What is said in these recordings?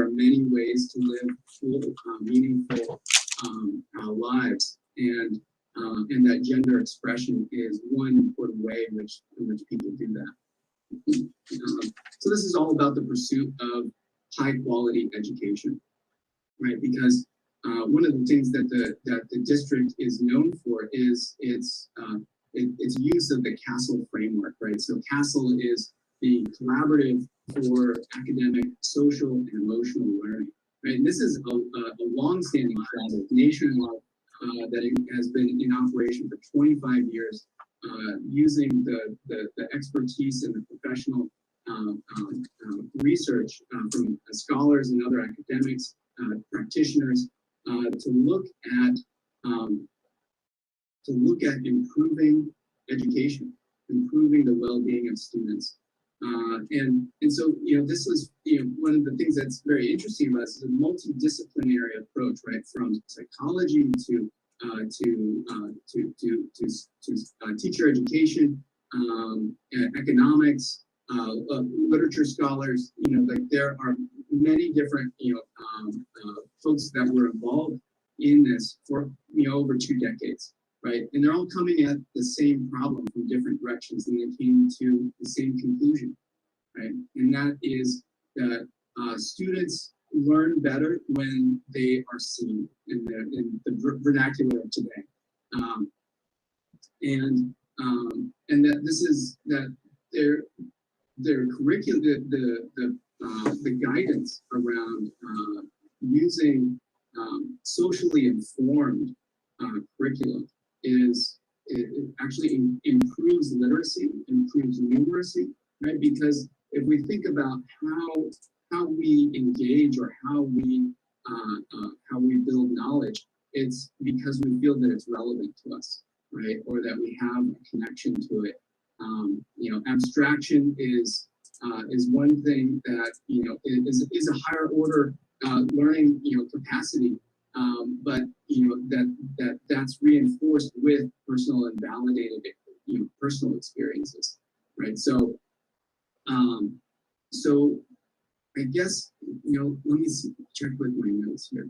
are many ways to live full, meaningful lives, and that gender expression is one important way in which people do that. So this is all about the pursuit of high quality education, right? Because one of the things that the district is known for is its use of the CASEL framework, right? So CASEL is the collaborative for academic, social, and emotional learning, right? And this is a long-standing project nationwide that has been in operation for 25 years, using the expertise and the professional research from scholars and other academics, practitioners, to look at improving education, improving the well-being of students. And so, this is, one of the things that's very interesting about this is a multidisciplinary approach, right? From psychology to teacher education, economics, literature scholars, like there are many different, folks that were involved in this for, over 2 decades. Right, and they're all coming at the same problem from different directions, and they came to the same conclusion, right? And that is that students learn better when they are seen in the vernacular of today, and that this is that their curriculum, the guidance around using socially informed curriculum it actually improves literacy, improves numeracy, right? Because if we think about how we engage or how we build knowledge, it's because we feel that it's relevant to us, right? Or that we have a connection to it. Abstraction is one thing that is a higher order learning capacity. But that's reinforced with personal and validated personal experiences, right? So I guess let me check with my notes here.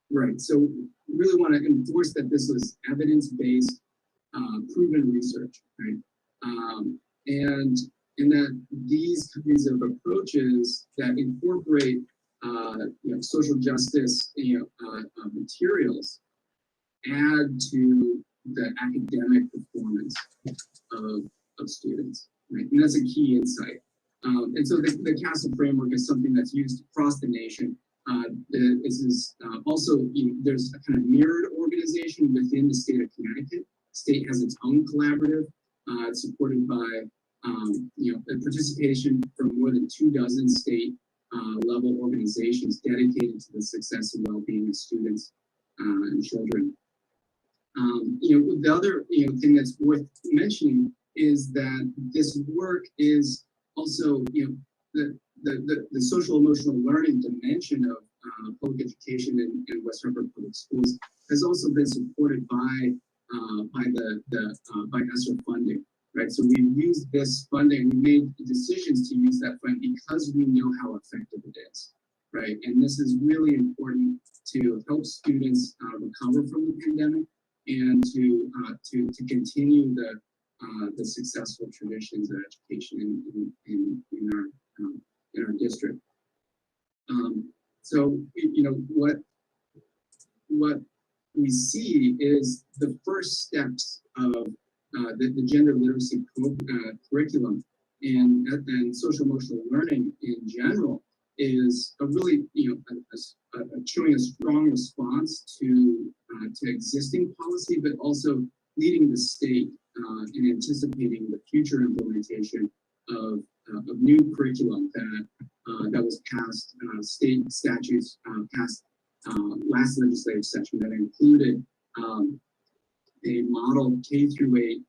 Right, so really want to enforce that this was evidence-based, proven research, right? And that these kinds of approaches that incorporate social justice, materials add to the academic performance of students, right? And that's a key insight. And so the CASEL framework is something that's used across the nation. This is also, there's a kind of mirrored organization within the state of Connecticut. The state has its own collaborative, supported by participation from more than 24 state level organizations dedicated to the success and well-being of students and children. The other thing that's worth mentioning is that this work is also the social emotional learning dimension of public education in West Hartford Public Schools has also been supported by ESSER funding. Right, so we've used this funding, we made decisions to use that fund because we know how effective it is, right? And this is really important to help students recover from the pandemic and to continue the successful traditions of education in our district. So what we see is the first steps of the gender literacy curriculum and social emotional learning in general is a really showing a strong response to existing policy, but also leading the state in anticipating the future implementation of new curriculum that was passed, state statutes passed last legislative session that included a model K through 8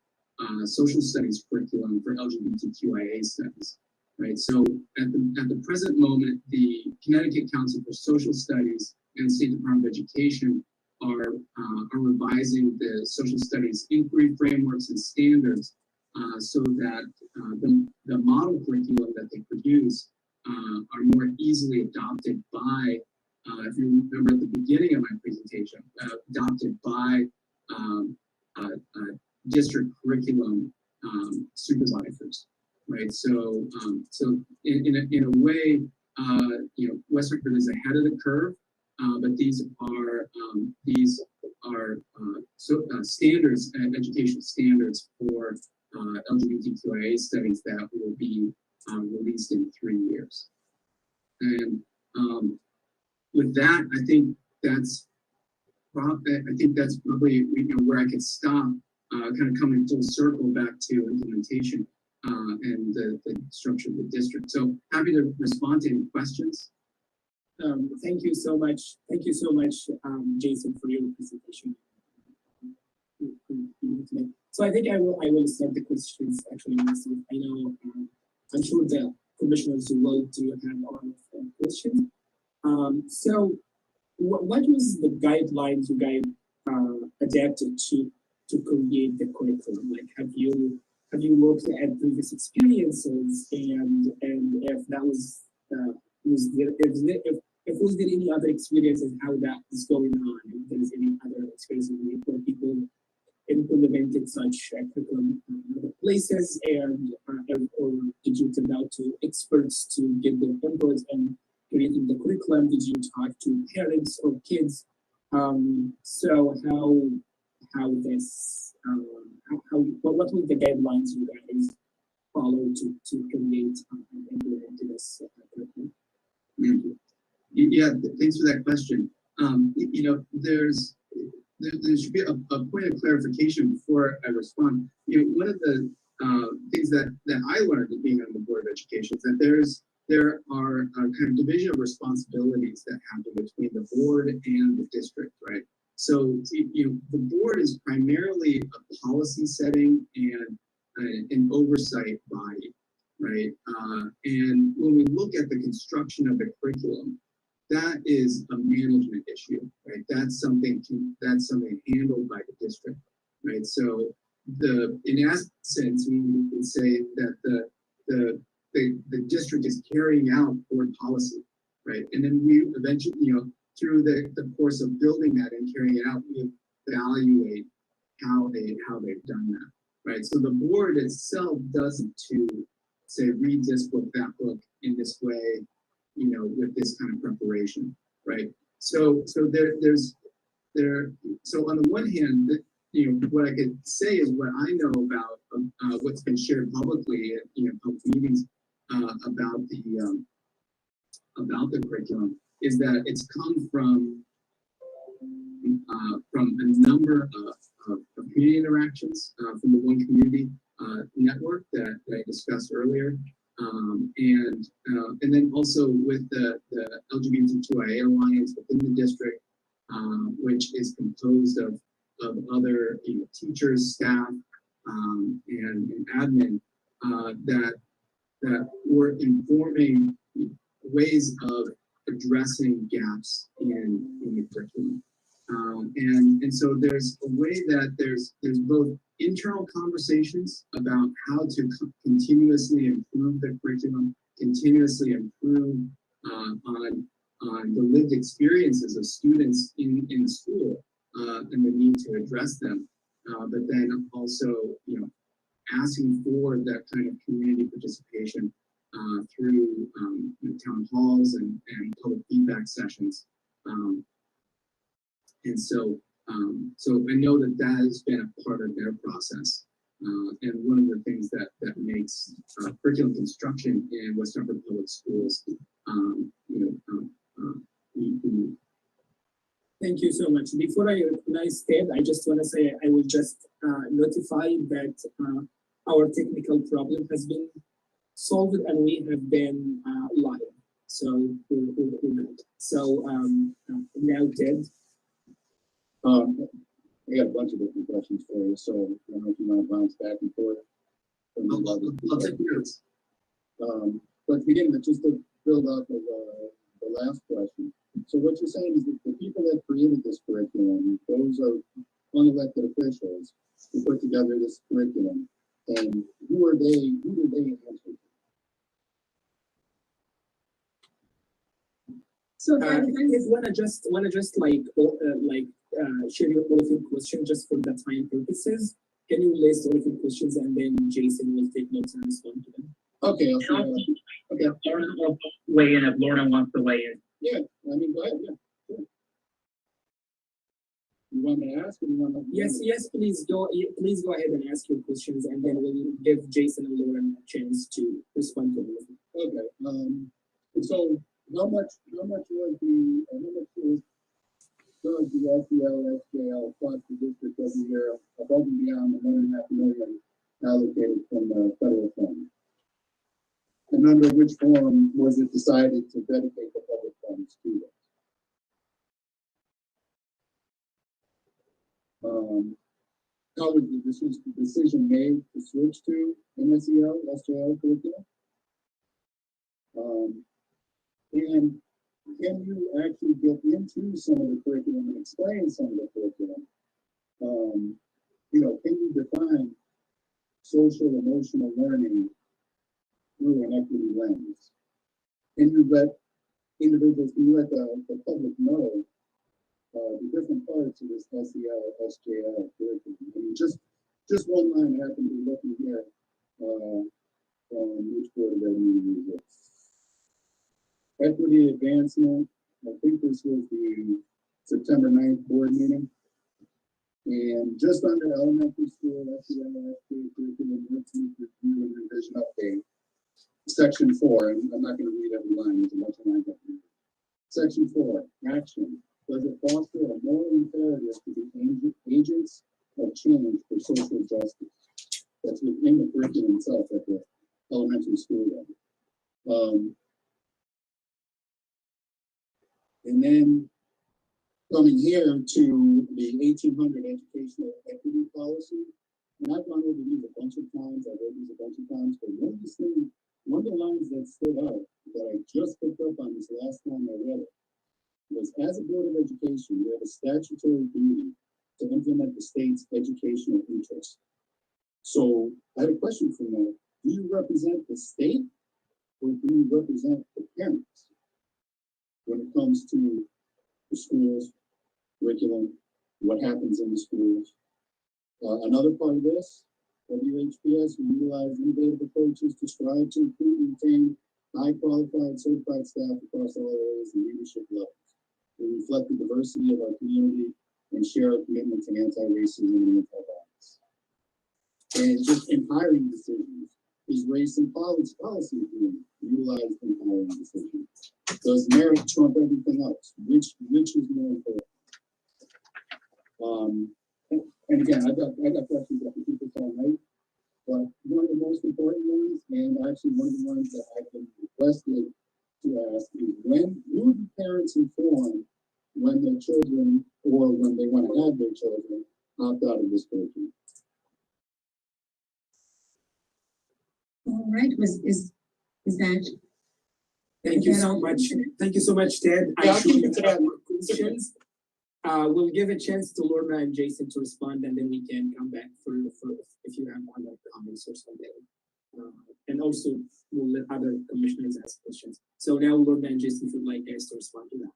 social studies curriculum for LGBTQIA studies, right? So at the present moment, the Connecticut Council for Social Studies and the State Department of Education are revising the social studies inquiry frameworks and standards so that the model curriculum that they produce are more easily adopted by, if you remember at the beginning of my presentation, adopted by district curriculum supervisors, right? So, in a way, West Hartford is ahead of the curve, but these are standards, education standards for LGBTQIA studies that will be released in 3 years. And with that, I think that's probably where I could stop, kind of coming full circle back to implementation and the structure of the district. So happy to respond to any questions. Thank you so much. Thank you so much, Jason, for your presentation. So I think I will start the questions actually myself. I know I'm sure the commissioners will do have a lot of questions. So what was the guidelines you guys adapted to create the curriculum? Like, have you looked at previous experiences, and if that was if was there any other experiences, how that is going on, if there is any other experiences where people implemented such curriculum in other places, and or did you turn out to experts to get their input and creating the curriculum? Did you talk to parents or kids? So how this what were the guidelines you guys followed to create and implement this curriculum? Yeah, thanks for that question. There should be a point of clarification before I respond. One of the things that I learned being on the Board of Education is that there are kind of division of responsibilities that happen between the board and the district, right? So the board is primarily a policy setting and an oversight body, right? And when we look at the construction of the curriculum, that is a management issue, right? That's something handled by the district, right? So in essence, we would say that the district is carrying out board policy, right? And then we eventually, through the course of building that and carrying it out, we evaluate how they've done that, right? So the board itself doesn't say read this book, that book in this way, with this kind of preparation, right? So so on the one hand, what I could say is what I know about what's been shared publicly at public meetings about the curriculum is that it's come from a number of community interactions from the One Community network that I discussed earlier. And then also with the LGBTQIA Alliance within the district, which is composed of other teachers, staff, and admin that were informing ways of addressing gaps in the curriculum. And so there's a way that there's both internal conversations about how to continuously improve the curriculum, continuously improve on the lived experiences of students in school and the need to address them, but then also asking for that kind of community participation through town halls and public feedback sessions. And so I know that has been a part of their process. And one of the things that makes curriculum construction in West Hartford Public Schools, Thank you so much. Before I start, I just want to say I will just notify that our technical problem has been solved and we have been live. So we're good. So now, Ted. I got a bunch of different questions for you, so I don't know if you want to bounce back and forth. I'll take yours. But again, just to build off of the last question. So what you're saying is that the people that created this curriculum, those are unelected officials who put together this curriculum, and who do they answer to? So if wanna just share your all of your questions just for the time purposes, can you list all of your questions and then Jason will take notes and respond to them? Okay, I'll Weigh in if Lorna wants to weigh in. yeah, I mean, go ahead, yeah. Sure. You want me to ask or you want to? Yes, please go ahead and ask your questions and then we'll give Jason and Lauren a chance to respond to them. Okay, so how much was the SEL, SJL cost the district every year above and beyond the $1.5 million allocated from the federal fund? And under which form was it decided to dedicate the public funds to it? How was the decision made to switch to an SEL, SJL curriculum? And can you actually get into some of the curriculum and explain some of the curriculum? Can you define social emotional learning through an equity lens? Can you let individuals, can you let the public know the different parts of this SEL, SJL curriculum? I mean, just one line I happen to be looking here from which board of ed meeting is this? Equity advancement. I think this was the September 9th board meeting. And just under elementary school, SEL, SJL curriculum, review and revision update. Section 4, and I'm not going to read every line, there's a bunch of lines up here. Section 4, action. Does it foster a moral imperative to be agents of change for social justice? That's within the curriculum itself at the elementary school level. And then coming here to the 1800 educational equity policy, and I've gone over these a bunch of times, I've read these a bunch of times, but one of the lines that stood out that I just picked up on this last time I read it was, as a board of education, we have a statutory duty to implement the state's educational interests. So I had a question for you. Do you represent the state or do you represent the parents when it comes to the schools, curriculum, what happens in the schools? Another part of this, WHPS, we utilize innovative approaches to strive to recruit and retain high qualified, certified staff across all areas and leadership levels. We reflect the diversity of our community and share our commitment to anti-racism and anti-violence. And just in hiring decisions, is race and policy being utilized in hiring decisions? Does merit trump everything else? Which is more important? And again, I got questions that the people all night, but one of the most important ones, and actually one of the ones that I've been requested to ask, is who do parents inform when their children, or when they want to have their children, opt out of this curriculum? All right, is that? Thank you so much. Thank you so much, Ted. Yeah, I'm sure you have more questions. We'll give a chance to Lorna and Jason to respond, and then we can come back for if you have other comments or something. And also, we'll let other commissioners ask questions. So now, Lorna and Jason, if you'd like guys to respond to that.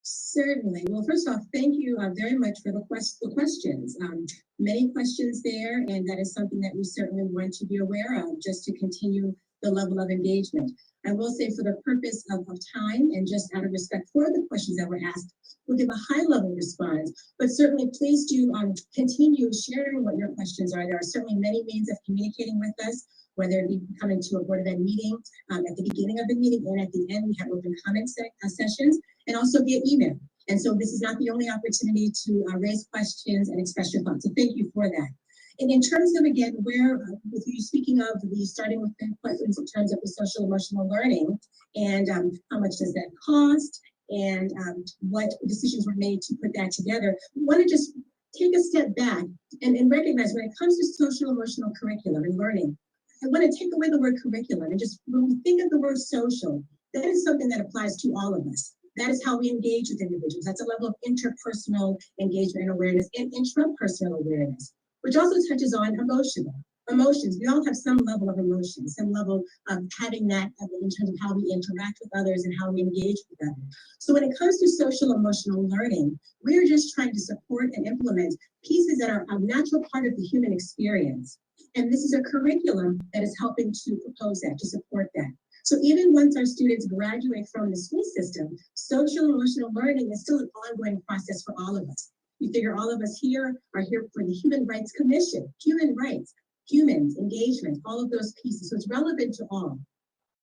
Certainly. Well, first off, thank you very much for the questions. Many questions there, and that is something that we certainly want to be aware of just to continue the level of engagement. I will say, for the purpose of time and just out of respect for the questions that were asked, we'll give a high-level response, but certainly please do continue sharing what your questions are. There are certainly many means of communicating with us, whether it be coming to a Board of Ed meeting at the beginning of the meeting and at the end. We have open comment sessions, and also via email. And so this is not the only opportunity to raise questions and express your thoughts. So thank you for that. And in terms of, again, with you speaking of starting with the questions in terms of the social emotional learning and how much does that cost and what decisions were made to put that together, we want to just take a step back and recognize when it comes to social emotional curriculum and learning, I want to take away the word curriculum and just, when we think of the word social, that is something that applies to all of us. That is how we engage with individuals. That's a level of interpersonal engagement and awareness and intrapersonal awareness, which also touches on Emotions, we all have some level of emotion, some level of having that in terms of how we interact with others and how we engage with others. So when it comes to social emotional learning, we're just trying to support and implement pieces that are a natural part of the human experience. And this is a curriculum that is helping to propose that, to support that. So even once our students graduate from the school system, social emotional learning is still an ongoing process for all of us. You figure all of us here are here for the Human Rights Commission, human rights, humans, engagement, all of those pieces. So it's relevant to all.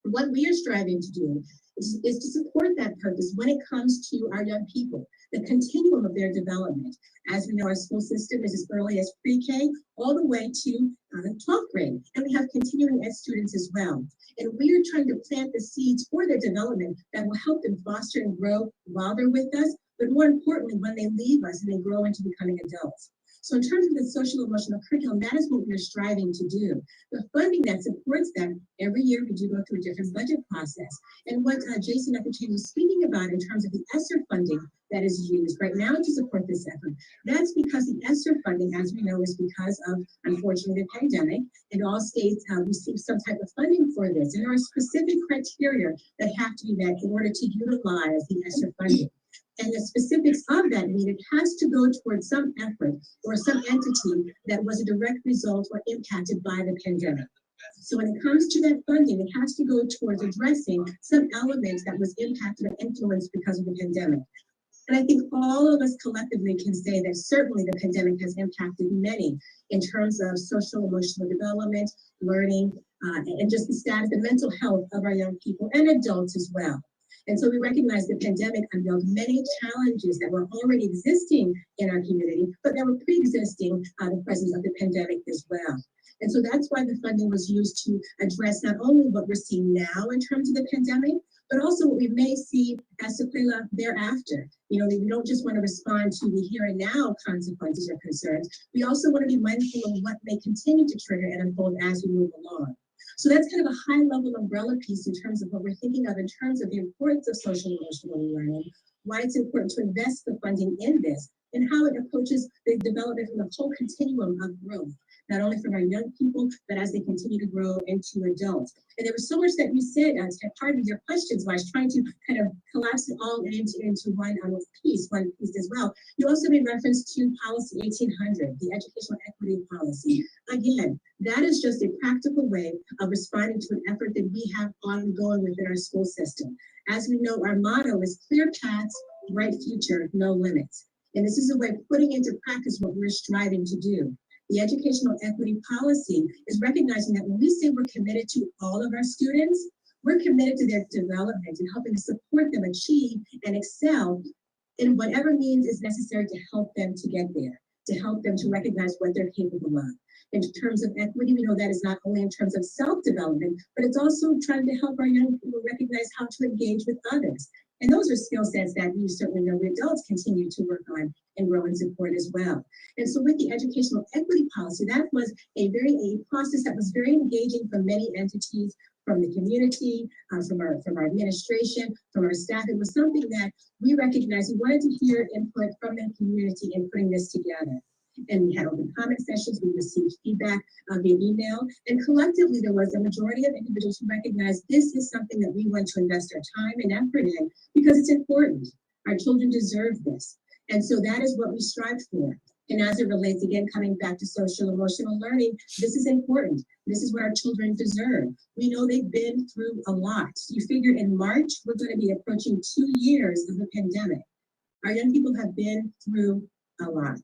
What we are striving to do is to support that purpose when it comes to our young people, the continuum of their development. As we know, our school system is as early as pre-K all the way to 12th grade, and we have continuing ed students as well. And we are trying to plant the seeds for their development that will help them foster and grow while they're with us, but more importantly, when they leave us and they grow into becoming adults. So in terms of the social emotional curriculum, that is what we're striving to do. The funding that supports that, every year we do go through a different budget process. And what Jason Eppertain was speaking about in terms of the ESSER funding that is used right now to support this effort, that's because the ESSER funding, as we know, is because of, unfortunately, the pandemic, and all states receive some type of funding for this. And there are specific criteria that have to be met in order to utilize the ESSER funding. And the specifics of that mean it has to go towards some effort or some entity that was a direct result or impacted by the pandemic. So when it comes to that funding, it has to go towards addressing some element that was impacted or influenced because of the pandemic. And I think all of us collectively can say that certainly the pandemic has impacted many in terms of social emotional development, learning, and just the status and mental health of our young people and adults as well. And so we recognize the pandemic unveiled many challenges that were already existing in our community, but that were pre-existing the presence of the pandemic as well. And so that's why the funding was used to address not only what we're seeing now in terms of the pandemic, but also what we may see as sequela thereafter. You know, we don't just want to respond to the here and now consequences or concerns. We also want to be mindful of what may continue to trigger and unfold as we move along. So that's kind of a high level umbrella piece in terms of what we're thinking of in terms of the importance of social emotional learning, why it's important to invest the funding in this, and how it approaches the development from the whole continuum of growth, not only from our young people, but as they continue to grow into adults. And there was so much that you said as part of your questions, so I was trying to kind of collapse it all into one piece as well. You also made reference to Policy 1800, the Educational Equity Policy. Again, that is just a practical way of responding to an effort that we have ongoing within our school system. As we know, our motto is clear paths, bright future, no limits. And this is a way of putting into practice what we're striving to do. The educational equity policy is recognizing that when we say we're committed to all of our students, we're committed to their development and helping to support them achieve and excel in whatever means is necessary to help them to get there, to help them to recognize what they're capable of. In terms of equity, we know that is not only in terms of self-development, but it's also trying to help our young people recognize how to engage with others. And those are skill sets that you certainly know we adults continue to work on and grow and support as well. And so with the educational equity policy, that was a process that was very engaging for many entities, from the community, from our administration, from our staff. It was something that we recognized we wanted to hear input from the community in putting this together. And we had open comment sessions, we received feedback via email, and collectively there was a majority of individuals who recognized this is something that we want to invest our time and effort in because it's important. Our children deserve this. And so that is what we strive for. And as it relates, again, coming back to social emotional learning, this is important. This is what our children deserve. We know they've been through a lot. You figure in March, we're going to be approaching 2 years of the pandemic. Our young people have been through a lot.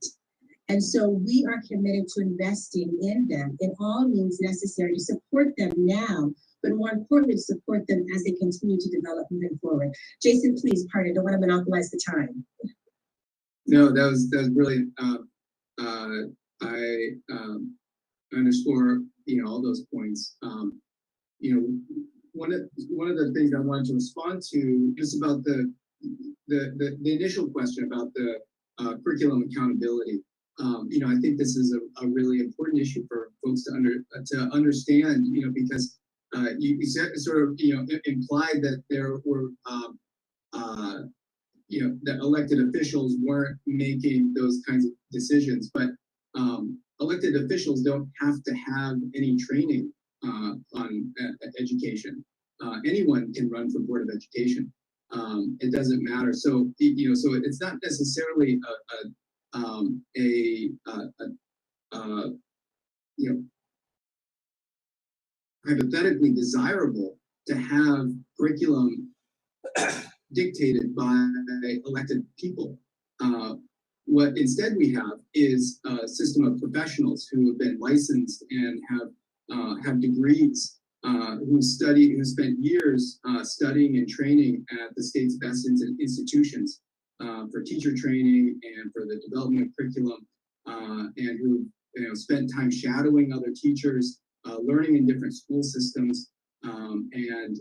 And so we are committed to investing in them in all means necessary to support them now, but more importantly, to support them as they continue to develop moving forward. Jason, please, pardon, I don't want to monopolize the time. No, that was brilliant. I underscore all those points. One of the things I wanted to respond to just about the initial question about the curriculum accountability. I think this is a really important issue for folks to understand. Because you sort of implied that there were that elected officials weren't making those kinds of decisions, but elected officials don't have to have any training on education. Anyone can run for Board of Education. It doesn't matter. So so it's not necessarily hypothetically desirable to have curriculum dictated by elected people. What instead we have is a system of professionals who have been licensed and have degrees, who spent years studying and training at the state's best institutions for teacher training and for the development of curriculum, and who spent time shadowing other teachers, learning in different school systems, and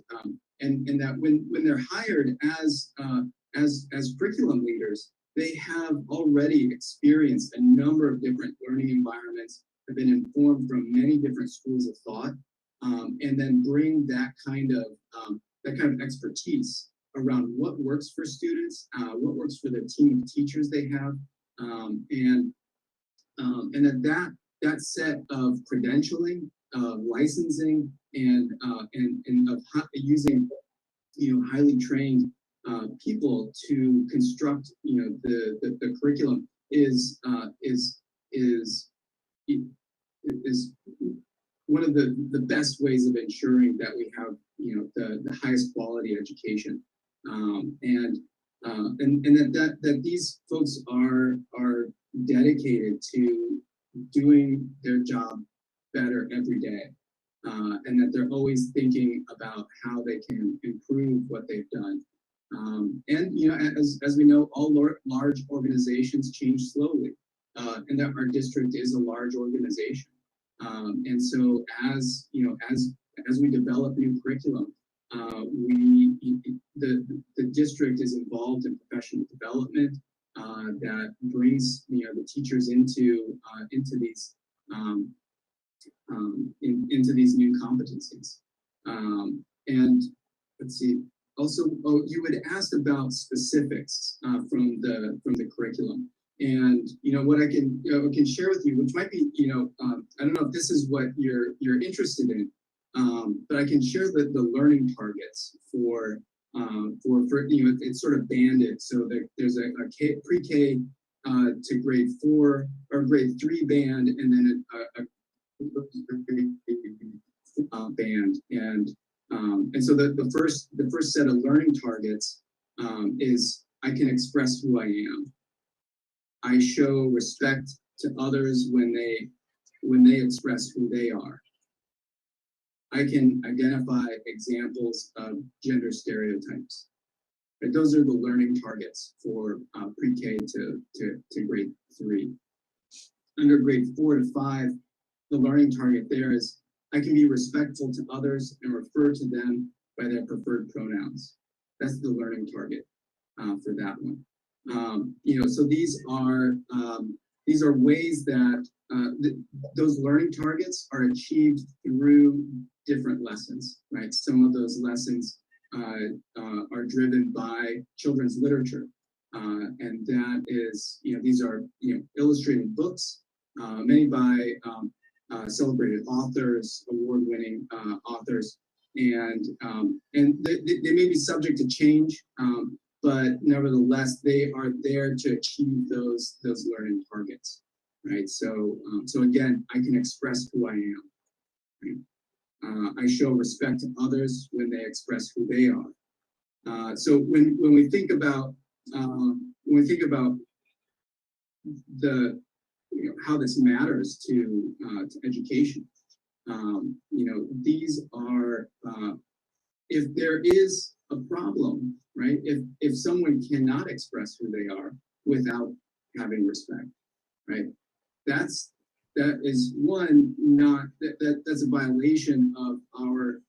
that when they're hired as curriculum leaders, they have already experienced a number of different learning environments, have been informed from many different schools of thought, and then bring that kind of expertise around what works for students, what works for the team of teachers they have, and that set of credentialing, licensing, and of using highly trained people to construct the curriculum is one of the best ways of ensuring that we have the highest quality education, and that these folks are dedicated to doing their job better every day, and that they're always thinking about how they can improve what they've done. And as we know, all large organizations change slowly, and that our district is a large organization. And so as we develop new curriculum, the district is involved in professional development that brings the teachers into these new competencies. And let's see. Also, you had asked about specifics from the curriculum, and what I can share with you, which might be I don't know if this is what you're interested in, but I can share the learning targets for it's sort of banded, so that there's a pre-K to grade 4 or grade 3 band, and then a band, and so the first set of learning targets is I can express who I am. I show respect to others when they express who they are. I can identify examples of gender stereotypes. Right? Those are the learning targets for pre-K to grade 3. Under grade 4 to 5, the learning target there is I can be respectful to others and refer to them by their preferred pronouns. That's the learning target for that one. So these are ways that those learning targets are achieved through different lessons, right? Some of those lessons are driven by children's literature, and that is, these are illustrated books, many by celebrated authors, award-winning authors, and they may be subject to change, but nevertheless, they are there to achieve those learning targets, right? So again, I can express who I am. Right? I show respect to others when they express who they are. So when we think about the how this matters to education, these are if there is a problem, right? If someone cannot express who they are without having respect, right? That is one that's a violation of our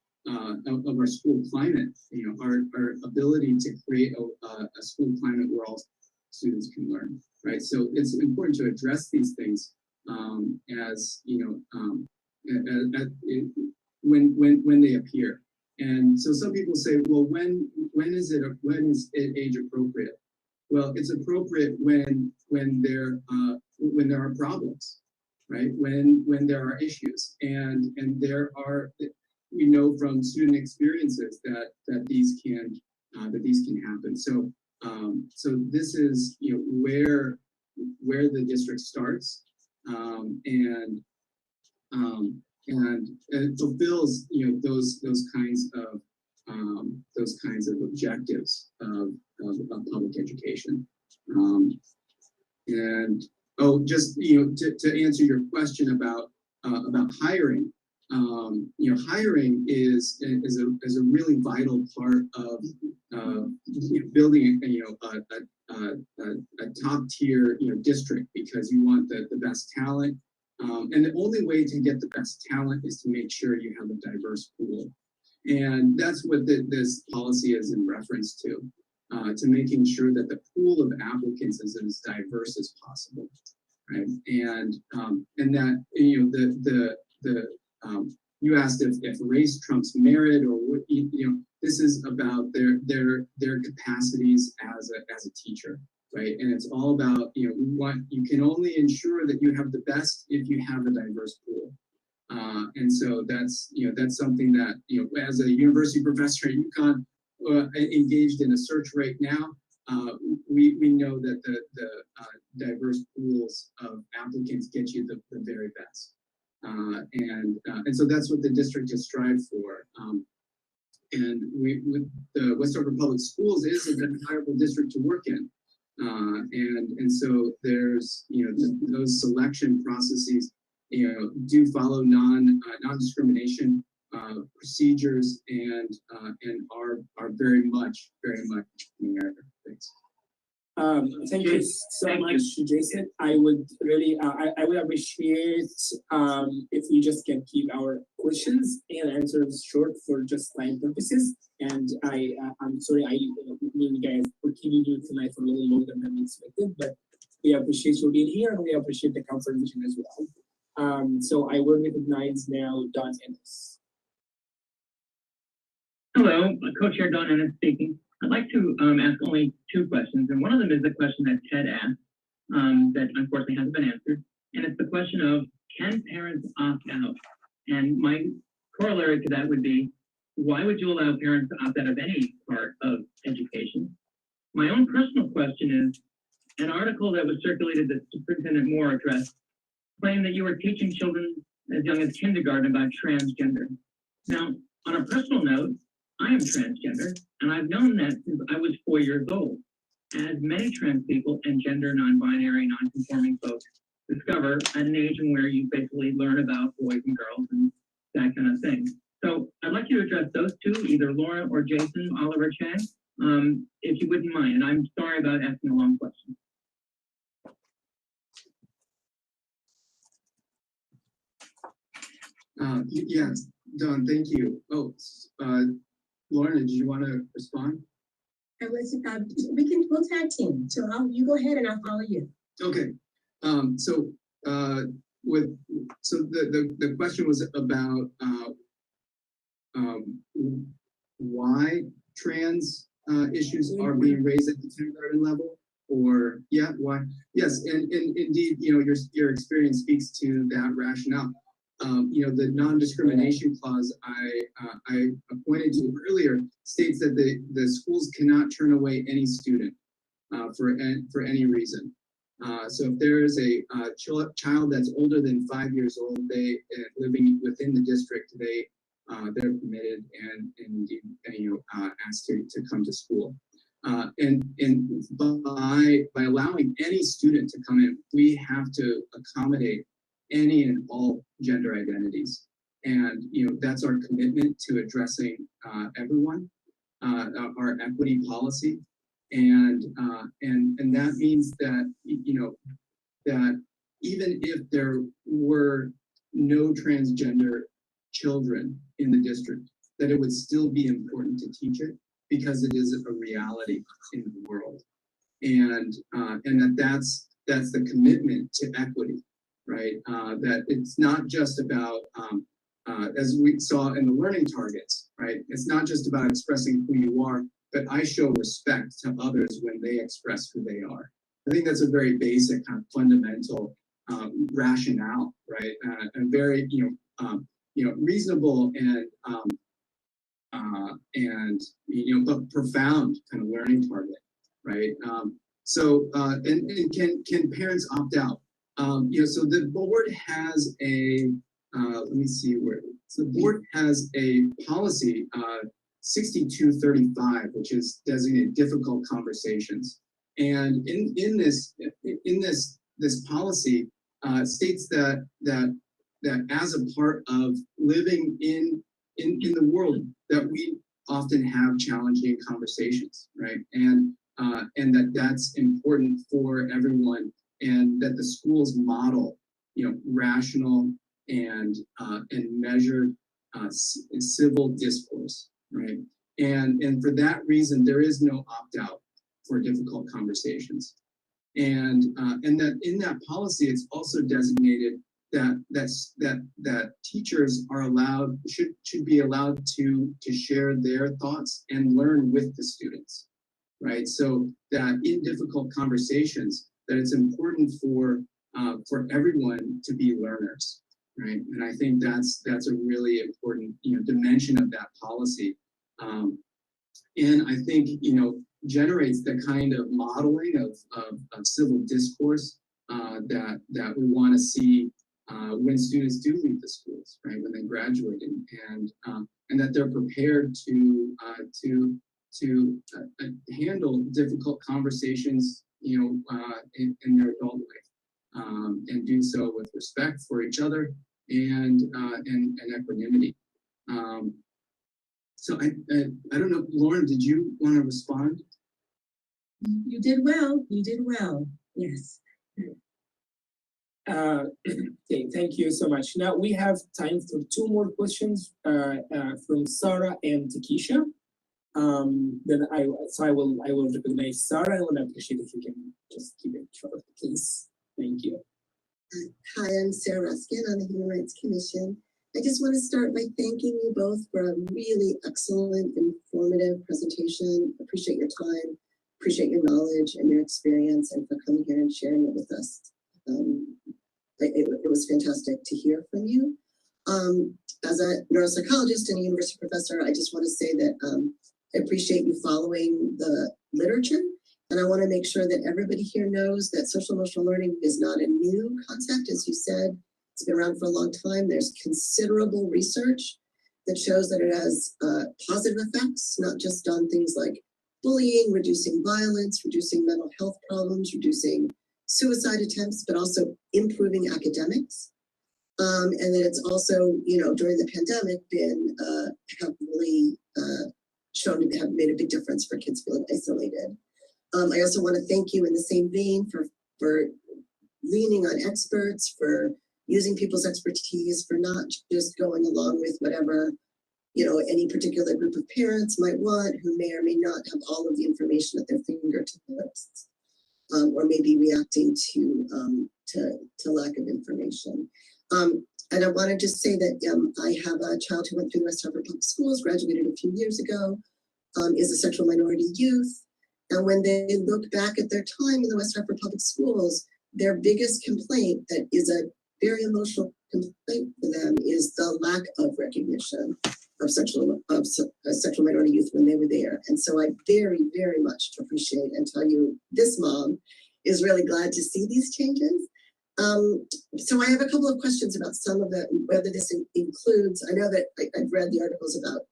school climate. Our ability to create a school climate where all students can learn, right? So it's important to address these things when they appear. And so some people say, well, when is it age appropriate? Well, it's appropriate when there are problems, right? When there are issues, and there are, we know from student experiences that these can happen. So so this is, you know, where the district starts, and it fulfills, you know, those kinds of objectives of public education. And oh, just, you know, to answer your question about hiring, you know, hiring is a really vital part of you know, building, you know, a top tier, you know, district, because you want the best talent. And the only way to get the best talent is to make sure you have a diverse pool. And that's what this policy is in reference to making sure that the pool of applicants is as diverse as possible, right? And that, you know, you asked if race trumps merit, or what, you know, this is about their capacities as a teacher, right? And it's all about, you know, you can only ensure that you have the best if you have a diverse pool. And so that's, you know, that's something that, you know, as a university professor at UConn, engaged in a search right now, we know that the diverse pools of applicants get you the very best. And so that's what the district has strived for. And with the West Oakland Public Schools is a desirable district to work in. And so there's, you know, those selection processes, you know, do follow non-discrimination procedures, and are very much merit-based. Thank you so much, Jason. I would really, I would appreciate if we just can keep our questions and answers short for just time purposes. And I'm sorry, me and guys, we're keeping you tonight for a little longer than we expected, but we appreciate you being here, and we appreciate the conversation as well. So I will recognize now Don Ennis. Hello, Co-Chair Don Ennis speaking. I'd like to ask only two questions, and one of them is the question that Ted asked that unfortunately hasn't been answered, and it's the question of, can parents opt out? And my corollary to that would be, why would you allow parents to opt out of any part of education? My own personal question is, an article that was circulated that Superintendent Moore addressed claimed that you were teaching children as young as kindergarten about transgender. Now, on a personal note, I am transgender, and I've known that since I was 4 years old, as many trans people and gender non-binary, non-conforming folks discover at an age in where you basically learn about boys and girls and that kind of thing. So I'd like you to address those two, either Laura or Jason Oliver Chang, if you wouldn't mind. And I'm sorry about asking a long question. Yeah, Don, thank you. Oh, Lauren, did you want to respond? We'll tag team. So you go ahead and I'll follow you. Okay. So the question was about why trans issues are being raised at the kindergarten level, or why? Yes, and indeed, you know, your experience speaks to that rationale. You know, the non-discrimination clause I pointed to earlier states that the schools cannot turn away any student for any reason. So if there is a child that's older than 5 years old, they living within the district, they're permitted and you know, asked to come to school. And by allowing any student to come in, we have to accommodate any and all gender identities, and you know, that's our commitment to addressing everyone, our equity policy, and that means that, you know, that even if there were no transgender children in the district, that it would still be important to teach it, because it is a reality in the world, and that's the commitment to equity. Right, that it's not just about, as we saw in the learning targets, right? It's not just about expressing who you are, but I show respect to others when they express who they are. I think that's a very basic, kind of fundamental rationale, right? A very reasonable and but profound kind of learning target, right? And can parents opt out? So the board has a let me see where. So the board has a policy 6235, which is designated difficult conversations, and in this policy states that as a part of living in the world, that we often have challenging conversations, right? And that's important for everyone, and that the schools model, rational and measured civil discourse, right? And for that reason, there is no opt-out for difficult conversations, and that in that policy, it's also designated that teachers are should be allowed to share their thoughts and learn with the students, right? So that in difficult conversations, that it's important for everyone to be learners, right? And I think that's a really important dimension of that policy, and I think generates the kind of modeling of civil discourse that we want to see when students do leave the schools, right, when they graduate, and that they're prepared to handle difficult conversations, in their adult life, and do so with respect for each other and equanimity. So I don't know, Lauren, did you want to respond? You did well. You did well. Yes. Okay, thank you so much. Now we have time for two more questions from Sarah and Takesha. Then I will recognize Sarah. I would appreciate if you can just keep it short, please. Thank you. Hi, I'm Sarah Ruskin on the Human Rights Commission. I just want to start by thanking you both for a really excellent, informative presentation. Appreciate your time, appreciate your knowledge and your experience, and for coming here and sharing it with us. It was fantastic to hear from you. As a neuropsychologist and a university professor, I just want to say that I appreciate you following the literature, and I want to make sure that everybody here knows that social emotional learning is not a new concept. As you said, it's been around for a long time. There's considerable research that shows that it has positive effects, not just on things like bullying, reducing violence, reducing mental health problems, reducing suicide attempts, but also improving academics. And that it's also, during the pandemic been heavily shown to have made a big difference for kids feeling isolated. I also want to thank you in the same vein for leaning on experts, for using people's expertise, for not just going along with whatever any particular group of parents might want, who may or may not have all of the information at their fingertips, or maybe reacting to lack of information. And I want to just say that I have a child who went through the West Hartford Public Schools, graduated a few years ago, is a sexual minority youth. And when they look back at their time in the West Hartford Public Schools, their biggest complaint, that is a very emotional complaint for them, is the lack of recognition of sexual minority youth when they were there. And so I very, very much appreciate and tell you this mom is really glad to see these changes. So I have a couple of questions about some of it, whether this includes, I know that I've read the articles about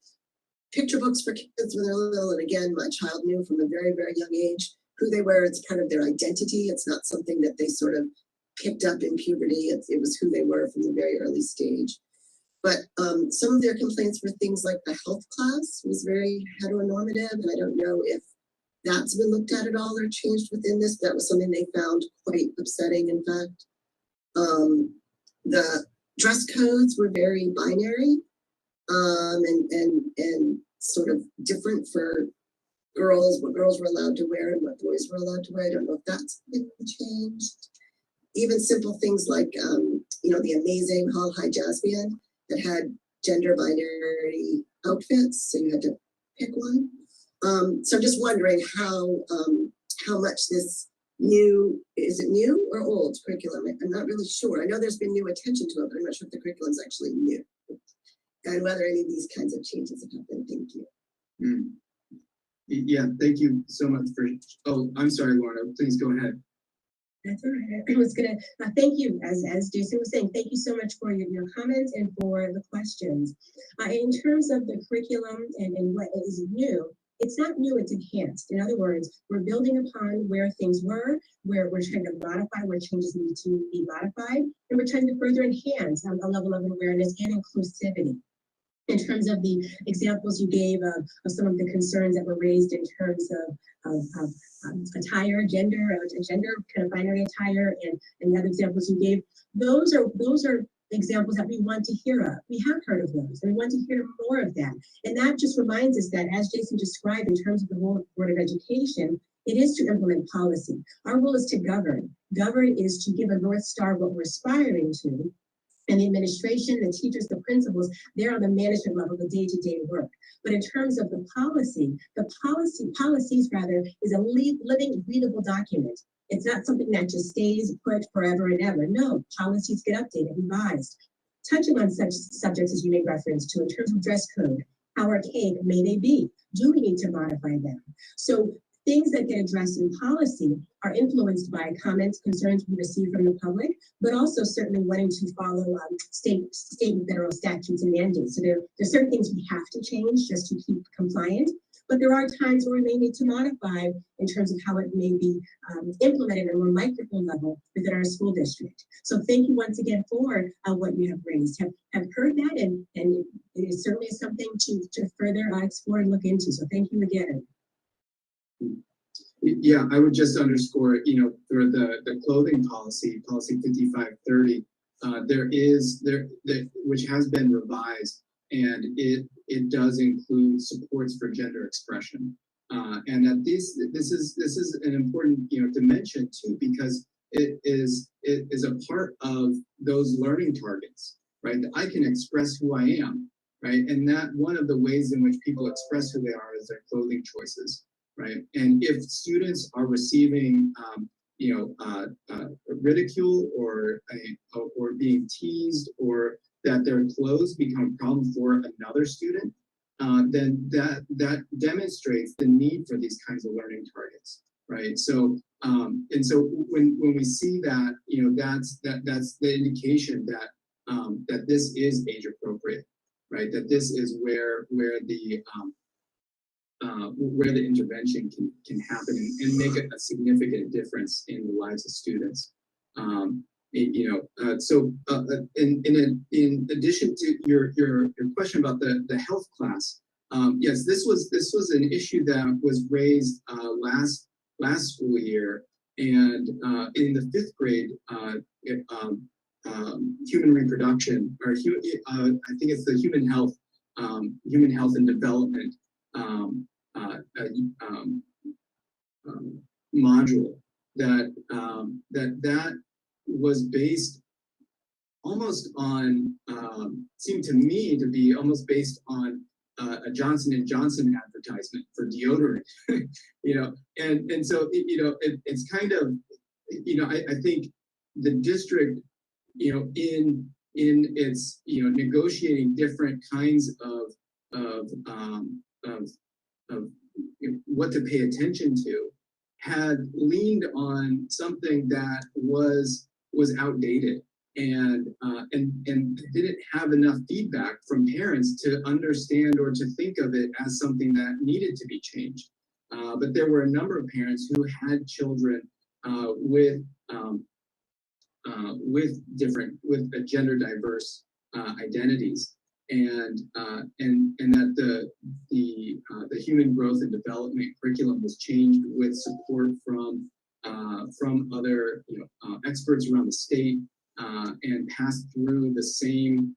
picture books for kids when they're little, and again, my child knew from a very, very young age who they were. It's part of their identity. It's not something that they sort of picked up in puberty. It was who they were from the very early stage. But some of their complaints were things like the health class was very heteronormative, and I don't know if that's been looked at all or changed within this. That was something they found quite upsetting, in fact. The dress codes were very binary, and sort of different for girls, what girls were allowed to wear and what boys were allowed to wear. I don't know if that's been changed. Even simple things like, the amazing Hall High Jazz Band that had gender binary outfits, so you had to pick one. So I'm just wondering how much this new, is it new or old curriculum? I'm not really sure. I know there's been new attention to it, but I'm not sure if the curriculum is actually new. And whether any of these kinds of changes have happened. Thank you. Mm. Yeah, thank you so much for, oh, I'm sorry, Lorna, please go ahead. That's all right. I was gonna thank you, as Jason was saying, thank you so much for your comments and for the questions. In terms of the curriculum and what is new, it's not new, it's enhanced. In other words, we're building upon where things were, where we're trying to modify, where changes need to be modified, and we're trying to further enhance a level of awareness and inclusivity. In terms of the examples you gave of some of the concerns that were raised in terms of attire, gender kind of binary attire, and the other examples you gave, those are examples that we want to hear of. We have heard of those, and we want to hear more of that. And that just reminds us that, as Jason described in terms of the role of the Board of Education, it is to implement policy. Our role is to govern. Govern is to give a North Star of what we're aspiring to. And the administration, the teachers, the principals, they're on the management level, the day-to-day work. But in terms of the policies rather, is a living, readable document. It's not something that just stays put forever and ever. No, policies get updated, revised. Touching on such subjects as you made reference to in terms of dress code, how archaic may they be? Do we need to modify them? So things that get addressed in policy are influenced by comments, concerns we receive from the public, but also certainly wanting to follow state and federal statutes and mandates. So there's certain things we have to change just to keep compliant, but there are times where we may need to modify in terms of how it may be implemented at a more micro level within our school district. So thank you once again for what you have raised. Have heard that, and it is certainly something to further explore and look into. So thank you again. Yeah, I would just underscore, for the clothing policy 5530, which has been revised, and it does include supports for gender expression, and that this is an important dimension too, because it is a part of those learning targets, right? That I can express who I am, right? And that one of the ways in which people express who they are is their clothing choices. Right, and if students are receiving, ridicule or being teased, or that their clothes become a problem for another student, then that demonstrates the need for these kinds of learning targets, right? So, and so when we see that, that's the indication that that this is age appropriate, right? That this is where the intervention can happen and make a significant difference in the lives of students. In addition to your question about the health class, yes, this was an issue that was raised last school year, and in the 5th grade, human reproduction, or I think it's the human health and development module that was based almost on, seemed to me to be almost based on a Johnson & Johnson advertisement for deodorant, and so it's kind of, I think the district, in its negotiating different kinds of what to pay attention to, had leaned on something that was outdated, and didn't have enough feedback from parents to understand or to think of it as something that needed to be changed. But there were a number of parents who had children with gender diverse identities, and that the human growth and development curriculum was changed with support from other experts around the state, and passed through the same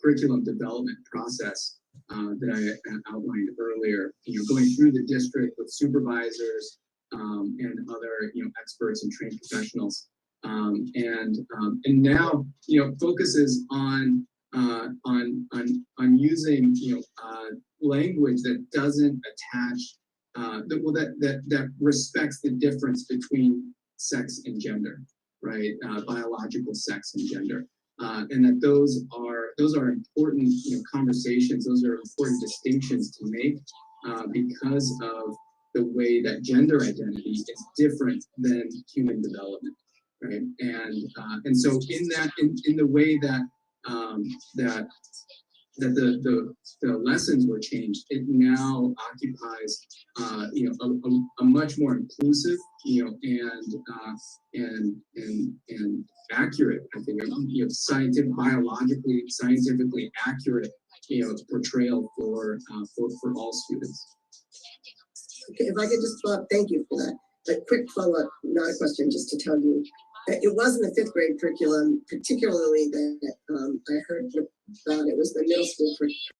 curriculum development process that I outlined earlier. Going through the district with supervisors and other experts and trained professionals, and now focuses on using language that doesn't attach that respects the difference between sex and gender, right? Biological sex and gender, and that those are important, conversations. Those are important distinctions to make because of the way that gender identity is different than human development, right? And so in the way that the lessons were changed, it now occupies a much more inclusive and accurate, I think, scientifically accurate portrayal for all students. Okay, if I could just follow up, thank you for that. A quick follow-up, not a question, just to tell you that it wasn't the 5th grade curriculum, particularly that I heard about. It was the middle school curriculum.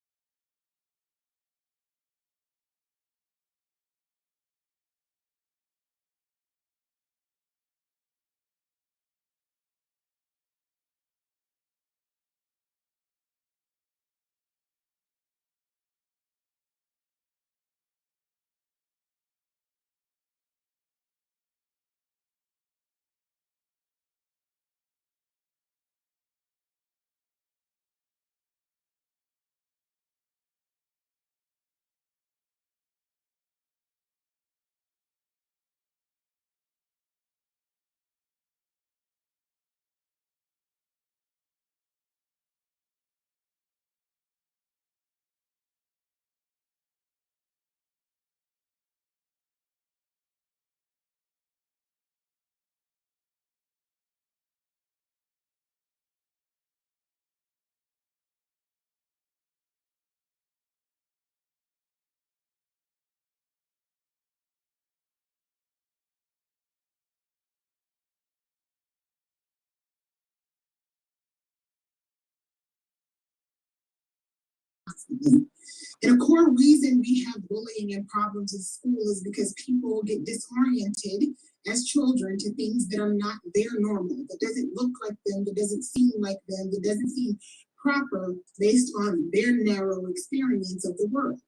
And a core reason we have bullying and problems in school is because people get disoriented as children to things that are not their normal, that doesn't look like them, that doesn't seem like them, that doesn't seem proper based on their narrow experience of the world.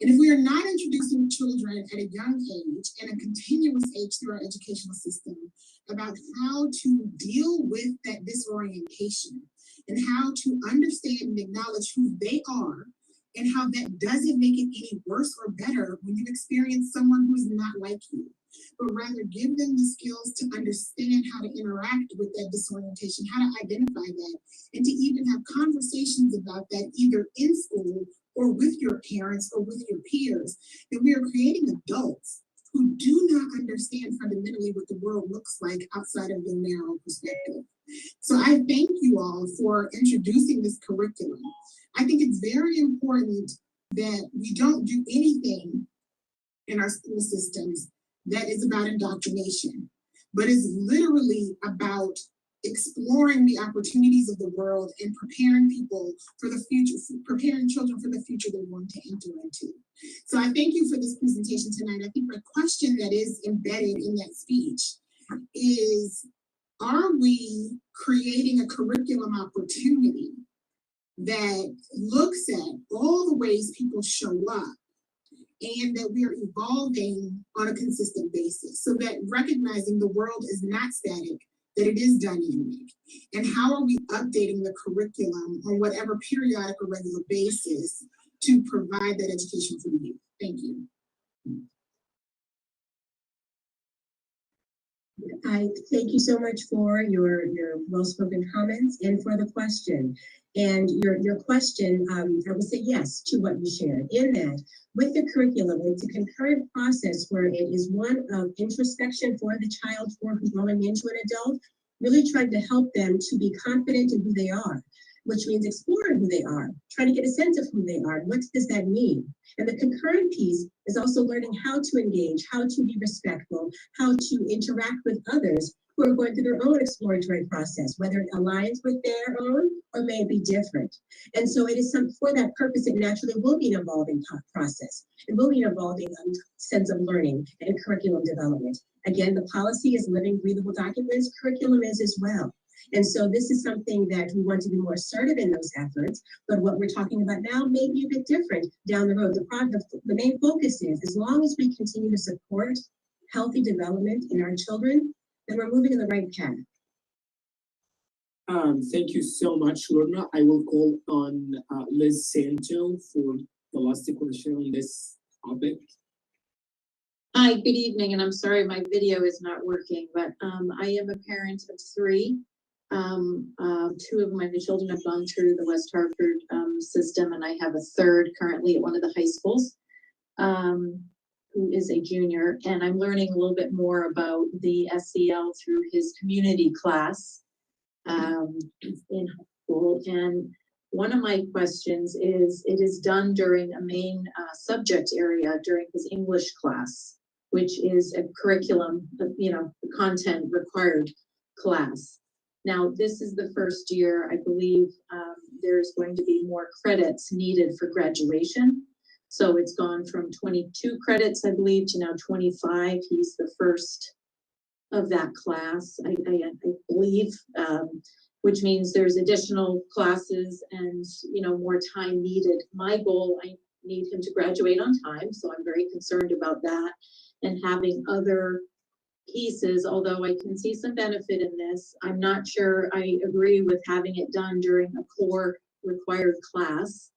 And if we are not introducing children at a young age and a continuous age through our educational system about how to deal with that disorientation and how to understand and acknowledge who they are, and how that doesn't make it any worse or better when you experience someone who is not like you, but rather give them the skills to understand how to interact with that disorientation, how to identify that, and to even have conversations about that either in school or with your parents or with your peers, then we are creating adults who do not understand fundamentally what the world looks like outside of their narrow perspective. So I thank you all for introducing this curriculum. I think it's very important that we don't do anything in our school systems that is about indoctrination, but is literally about exploring the opportunities of the world and preparing people for the future, preparing children for the future they're going to enter into. So I thank you for this presentation tonight. I think the question that is embedded in that speech is, are we creating a curriculum opportunity that looks at all the ways people show up and that we are evolving on a consistent basis, so that recognizing the world is not static, that it is dynamic, and how are we updating the curriculum on whatever periodic or regular basis to provide that education for the youth. Thank you. I thank you so much for your well-spoken comments and for the question. And your question, I would say yes to what you shared, in that with the curriculum, it's a concurrent process where it is one of introspection for the child for growing into an adult, really trying to help them to be confident in who they are, which means exploring who they are, trying to get a sense of who they are. What does that mean? And the concurrent piece is also learning how to engage, how to be respectful, how to interact with others who are going through their own exploratory process, whether it aligns with their own or may be different. And so it is for that purpose, it naturally will be an evolving process. It will be an evolving sense of learning and curriculum development. Again, the policy is living, breathable documents, curriculum is as well. And so this is something that we want to be more assertive in those efforts, but what we're talking about now may be a bit different down the road. The main focus is, as long as we continue to support healthy development in our children, then we're moving in the right path. Thank you so much, Lorna. I will call on Liz Santo for the last question on this topic. Hi, good evening, and I'm sorry my video is not working, but I am a parent of three. Two of my children have gone through the West Hartford system, and I have a third currently at one of the high schools, who is a junior, and I'm learning a little bit more about the SEL through his community class in high school. And one of my questions is, it is done during a main subject area during his English class, which is a curriculum, content required class. Now, this is the first year, I believe, there's going to be more credits needed for graduation. So it's gone from 22 credits, I believe, to now 25. He's the first of that class, I believe, which means there's additional classes and, more time needed. My goal, I need him to graduate on time, so I'm very concerned about that. And having other pieces, although I can see some benefit in this, I'm not sure I agree with having it done during a core required class.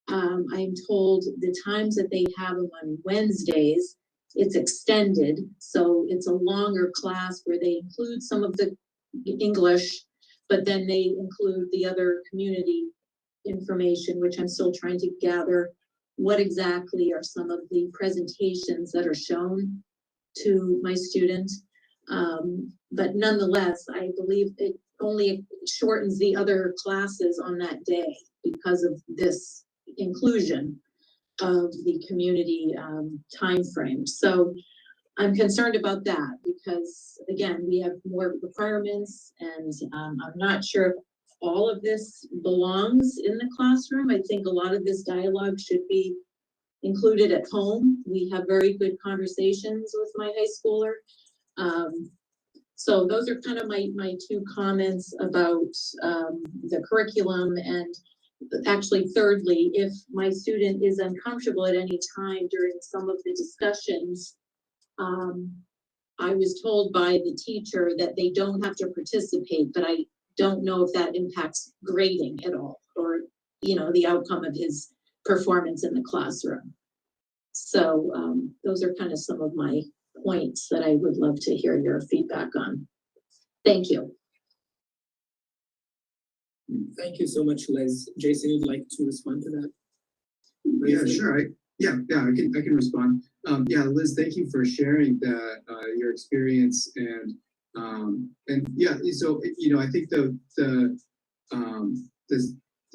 I'm told the times that they have them on Wednesdays, it's extended, so it's a longer class where they include some of the English, but then they include the other community information, which I'm still trying to gather what exactly are some of the presentations that are shown to my students. But nonetheless, I believe it only shortens the other classes on that day because of this inclusion of the community time frame. So I'm concerned about that because, again, we have more requirements, and I'm not sure if all of this belongs in the classroom. I think a lot of this dialogue should be included at home. We have very good conversations with my high schooler. So those are kind of my two comments about the curriculum. And actually, thirdly, if my student is uncomfortable at any time during some of the discussions, I was told by the teacher that they don't have to participate, but I don't know if that impacts grading at all, or, the outcome of his performance in the classroom. So those are kind of some of my points that I would love to hear your feedback on. Thank you. Thank you so much, Liz. Jason, you'd like to respond to that? Yeah, sure. I can respond. Liz, thank you for sharing that your experience, and so I think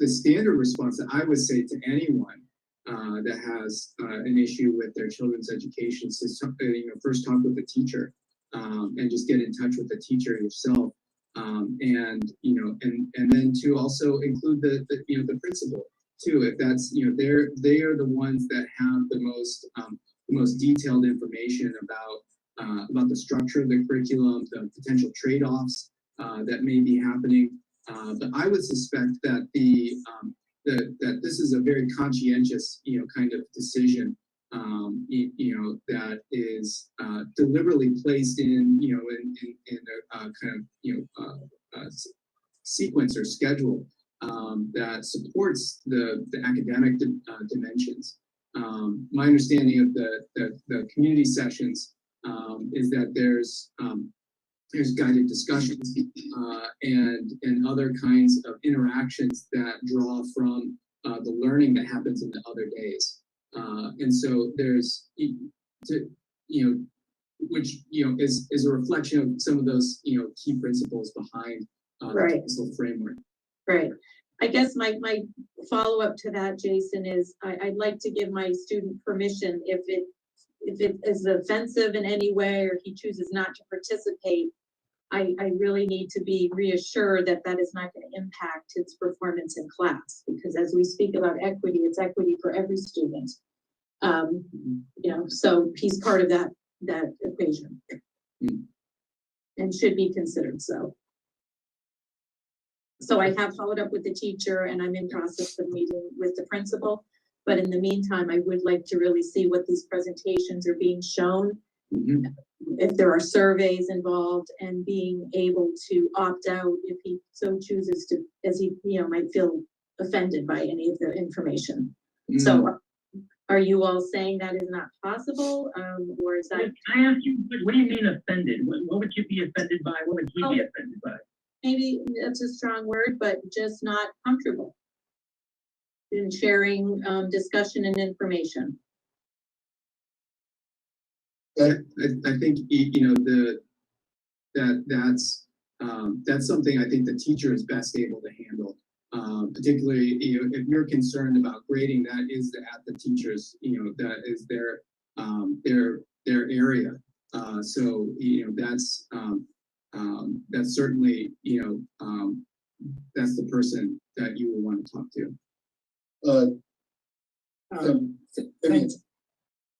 the standard response that I would say to anyone that has an issue with their children's education is first talk with the teacher, and just get in touch with the teacher yourself, and then to also include the principal too, if that's they are the ones that have the most detailed information about the structure of the curriculum, the potential trade-offs that may be happening. But I would suspect that that this is a very conscientious kind of decision that is deliberately placed in a kind of sequence or schedule that supports the academic dimensions. My understanding of the community sessions is that there's guided discussions and other kinds of interactions that draw from the learning that happens in the other days. And so there's, which is a reflection of some of those key principles behind Right. the framework. Right. I guess my follow-up to that, Jason, is I'd like to give my student permission if it is offensive in any way, or he chooses not to participate. I really need to be reassured that that is not going to impact his performance in class, because as we speak about equity, it's equity for every student. So he's part of that equation and should be considered so. So I have followed up with the teacher and I'm in process of meeting with the principal. But in the meantime, I would like to really see what these presentations are being shown. If there are surveys involved and being able to opt out if he so chooses to, as he, might feel offended by any of the information. So are you all saying that is not possible? Or is that? Can I ask you, what do you mean offended? What would you be offended by? What would he be offended by? Maybe that's a strong word, but just not comfortable in sharing discussion and information. I think that's something I think the teacher is best able to handle. Particularly, if you're concerned about grading, that is at the teachers. That is their area. So that's certainly that's the person that you will want to talk to.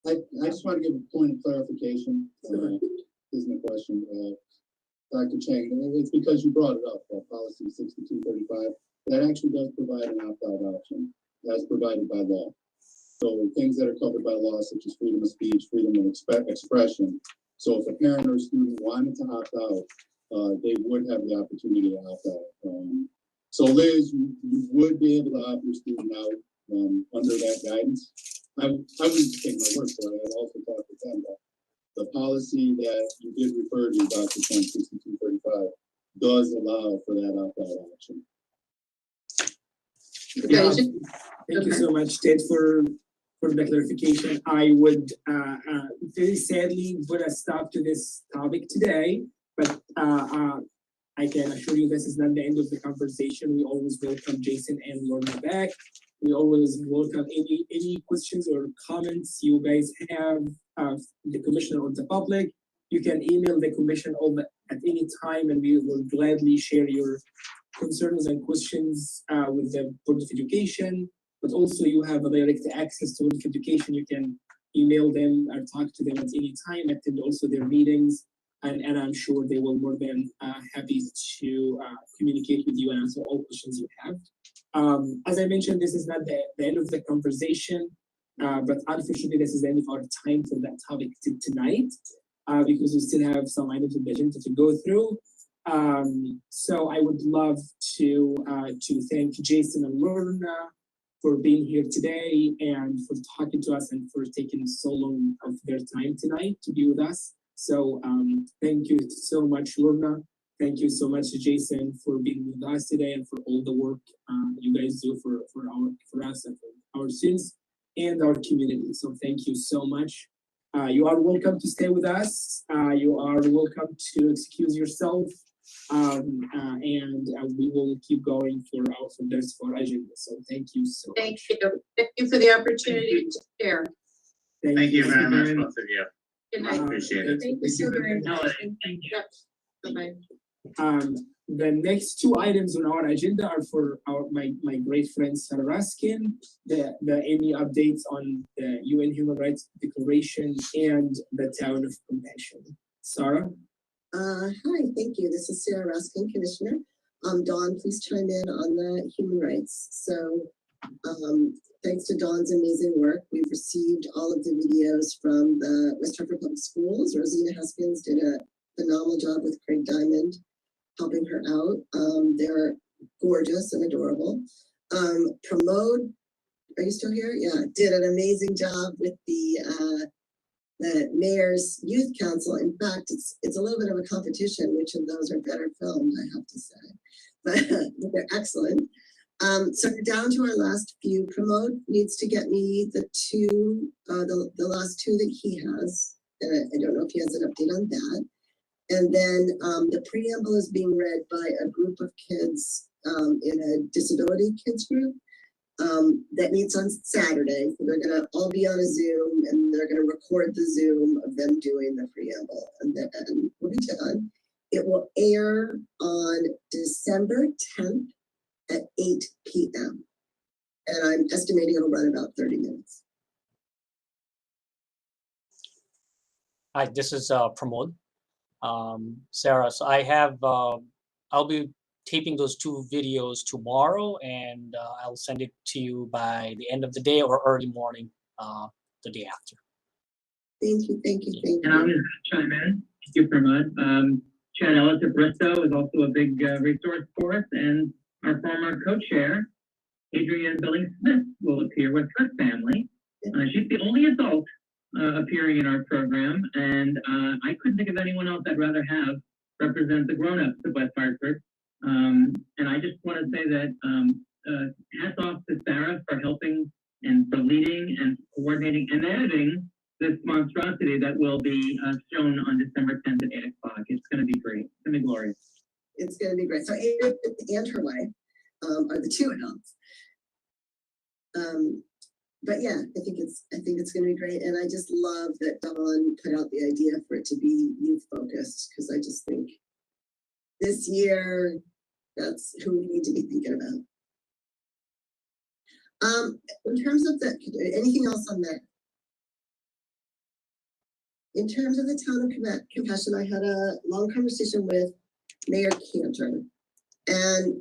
I just want to give a point of clarification. Isn't a question, Dr. Chang. It's because you brought it up. Policy 6235 that actually does provide an opt-out option, as provided by law. So things that are covered by law, such as freedom of speech, freedom of expression. So if a parent or a student wanted to opt out, they would have the opportunity to opt out. So Liz, you would be able to opt your student out under that guidance. I wouldn't take my word for it. I'd also talk to them about the policy that you did refer to, Dr. Chang, 6235, does allow for that opt-out option. Yeah, thank you so much, Ted, for the clarification. I would very sadly put a stop to this topic today, but I can assure you this is not the end of the conversation. We always welcome Jason and Lorna back. We always welcome any questions or comments you guys have of the commission or the public. You can email the commission at any time, and we will gladly share your concerns and questions with the Board of Education. But also, you have a direct access to Board of Education. You can email them or talk to them at any time, attend also their meetings, and I'm sure they will more than happy to communicate with you and answer all questions you have. As I mentioned, this is not the end of the conversation, but unfortunately, this is the end of our time for that topic tonight, because we still have some items of the agenda to go through. So I would love to thank Jason and Lorna for being here today and for talking to us and for taking so long of their time tonight to be with us. So thank you so much, Lorna. Thank you so much, Jason, for being with us today and for all the work you guys do for us and for our students and our community. So thank you so much. You are welcome to stay with us. You are welcome to excuse yourself. And we will keep going for our agenda. So thank you so much. Thank you. Thank you for the opportunity to share. Thank you very much, both of you. Good night. Appreciate it. Thank you so very much. Yep. Bye-bye. The next two items on our agenda are for my great friend Sarah Ruskin. Any updates on the UN Human Rights Declaration and the Town of Compassion. Sarah? Hi, thank you. This is Sarah Ruskin, Commissioner. Dawn, please chime in on the human rights. So thanks to Dawn's amazing work, we've received all of the videos from the West Hartford Public Schools. Rosina Haskins did a phenomenal job with Craig Diamond, helping her out. They're gorgeous and adorable. Pramod, are you still here? Yeah, did an amazing job with the Mayor's Youth Council. In fact, it's a little bit of a competition, which of those are better filmed, I have to say, but they're excellent. So we're down to our last few. Pramod needs to get me the last two that he has. And I don't know if he has an update on that. And then the preamble is being read by a group of kids in a disability kids group that meets on Saturday. So they're gonna all be on a Zoom and they're gonna record the Zoom of them doing the preamble, and then we'll be done. It will air on December 10th at 8 p.m. And I'm estimating it'll run about 30 minutes. Hi, this is Pramod. Sarah, so I have, I'll be taping those 2 videos tomorrow, and I'll send it to you by the end of the day or early morning the day after. Thank you, thank you, thank And I'm you. going to chime in. Thank you, Pramod. Chad Ellis at Bristow is also a big resource for us, and our former co-chair, Adrienne Billings-Smith, will appear with her family. She's the only adult appearing in our program, and I couldn't think of anyone else I'd rather have represent the grown-ups of West Hartford. And I just want to say that hats off to Sarah for helping and for leading and coordinating and editing this monstrosity that will be shown on December 10th at 8 o'clock. It's going to be great. It's going to be glorious. It's going to be great. So Adrienne and her wife are the 2 adults. But yeah, I think it's going to be great, and I just love that Dawn put out the idea for it to be youth focused, because I just think this year that's who we need to be thinking about. In terms of anything else on that? In terms of the town of Compassion, I had a long conversation with Mayor Cantor, and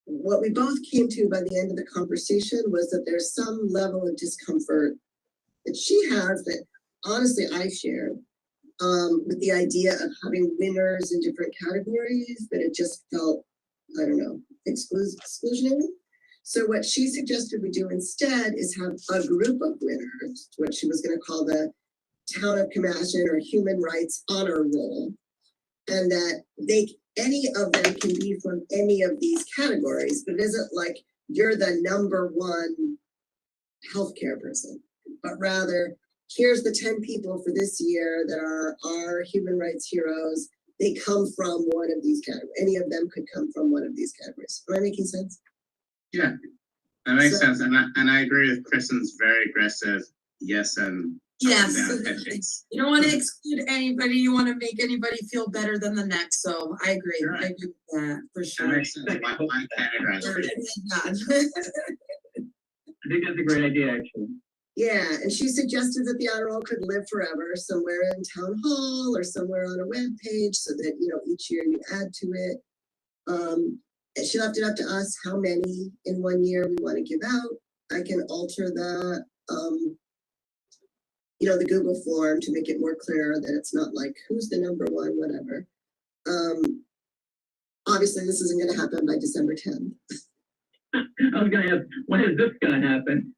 what we both came to by the end of the conversation was that there's some level of discomfort that she has that honestly I shared with the idea of having winners in different categories, that it just felt, I don't know, exclusionary. So what she suggested we do instead is have a group of winners, what she was going to call the Town of Compassion or Human Rights Honor Roll, and that any of them can be from any of these categories, but it isn't like you're the #1 healthcare person, but rather here's the 10 people for this year that are our human rights heroes. They come from one of these categories. Any of them could come from one of these categories. Am I making sense? Yeah, that makes sense. And I agree with Kristen's very aggressive yes and yes. down pitchings. You don't want to exclude anybody. You want to make anybody feel better than the next. So I agree. Right. I agree with that for sure. That makes sense. Why categorize Or- it? I think that's a great idea, actually. Yeah, and she suggested that the honor roll could live forever somewhere in town hall or somewhere on a web page, so that each year you add to it. And she left it up to us how many in 1 year we want to give out. I can alter the the Google form to make it more clear that it's not like who's the #1, whatever. Obviously, this isn't going to happen by December 10th. I was going to ask, when is this going to happen?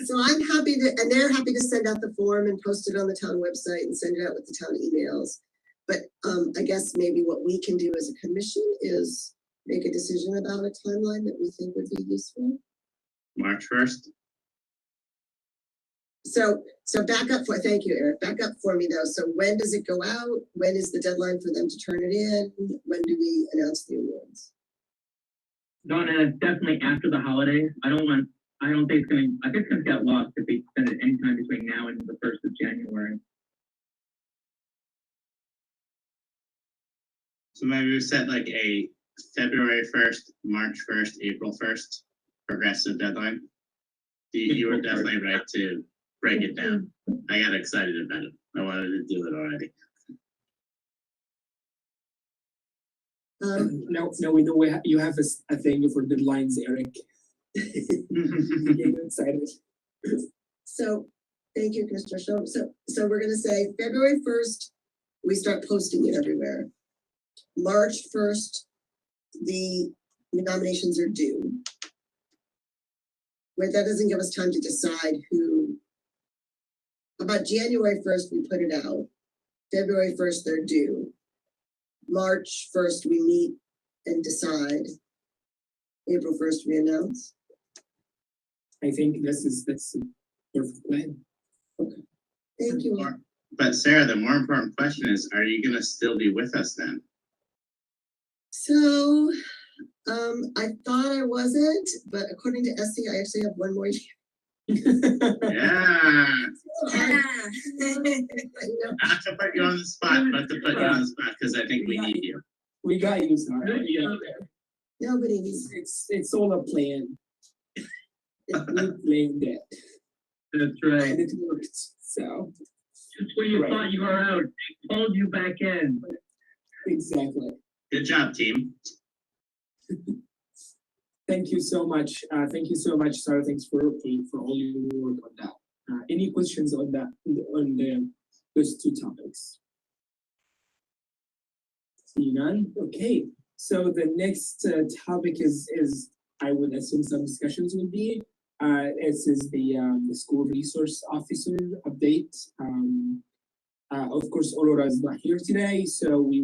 So I'm happy to, and they're happy to send out the form and post it on the town website and send it out with the town emails. But I guess maybe what we can do as a commission is make a decision about a timeline that we think would be useful. March 1st. So back up thank you, Eric. Back up for me though. So when does it go out? When is the deadline for them to turn it in? When do we announce the awards? Donna, definitely after the holidays. I think it's going to get lost if we send it anytime between now and the 1st of January. So maybe we set like a February 1st, March 1st, April 1st progressive deadline. You were definitely right to break it down. I got excited about it. I wanted to do it already. Now we know you have a thing for deadlines, Eric. Getting excited. So thank you, Mr. Show. So we're gonna say February 1st, we start posting it everywhere. March 1st, the nominations are due. Wait, that doesn't give us time to decide who. About January 1st, we put it out. February 1st, they're due. March 1st, we meet and decide. April 1st, we announce. I think that's a perfect plan. Okay. Thank you. But Sarah, the more important question is, are you going to still be with us then? So, I thought I wasn't, but according to Essie, I actually have 1 more year. Yeah. Yeah. Not to put you on the spot, but to put you on the spot because I think we need you. We got you, Sarah. Nobody's. It's all a plan. We planned it. That's right. And it worked. So just when you thought you were out, they pulled you back in. exactly. Good job, team. Thank you so much. Thank you so much, Sarah. Thanks for all your work on that. Any questions on that those two topics? See none. Okay. So the next topic is I would assume some discussions will be. This is the school resource officer update. Of course, Aurora is not here today, so we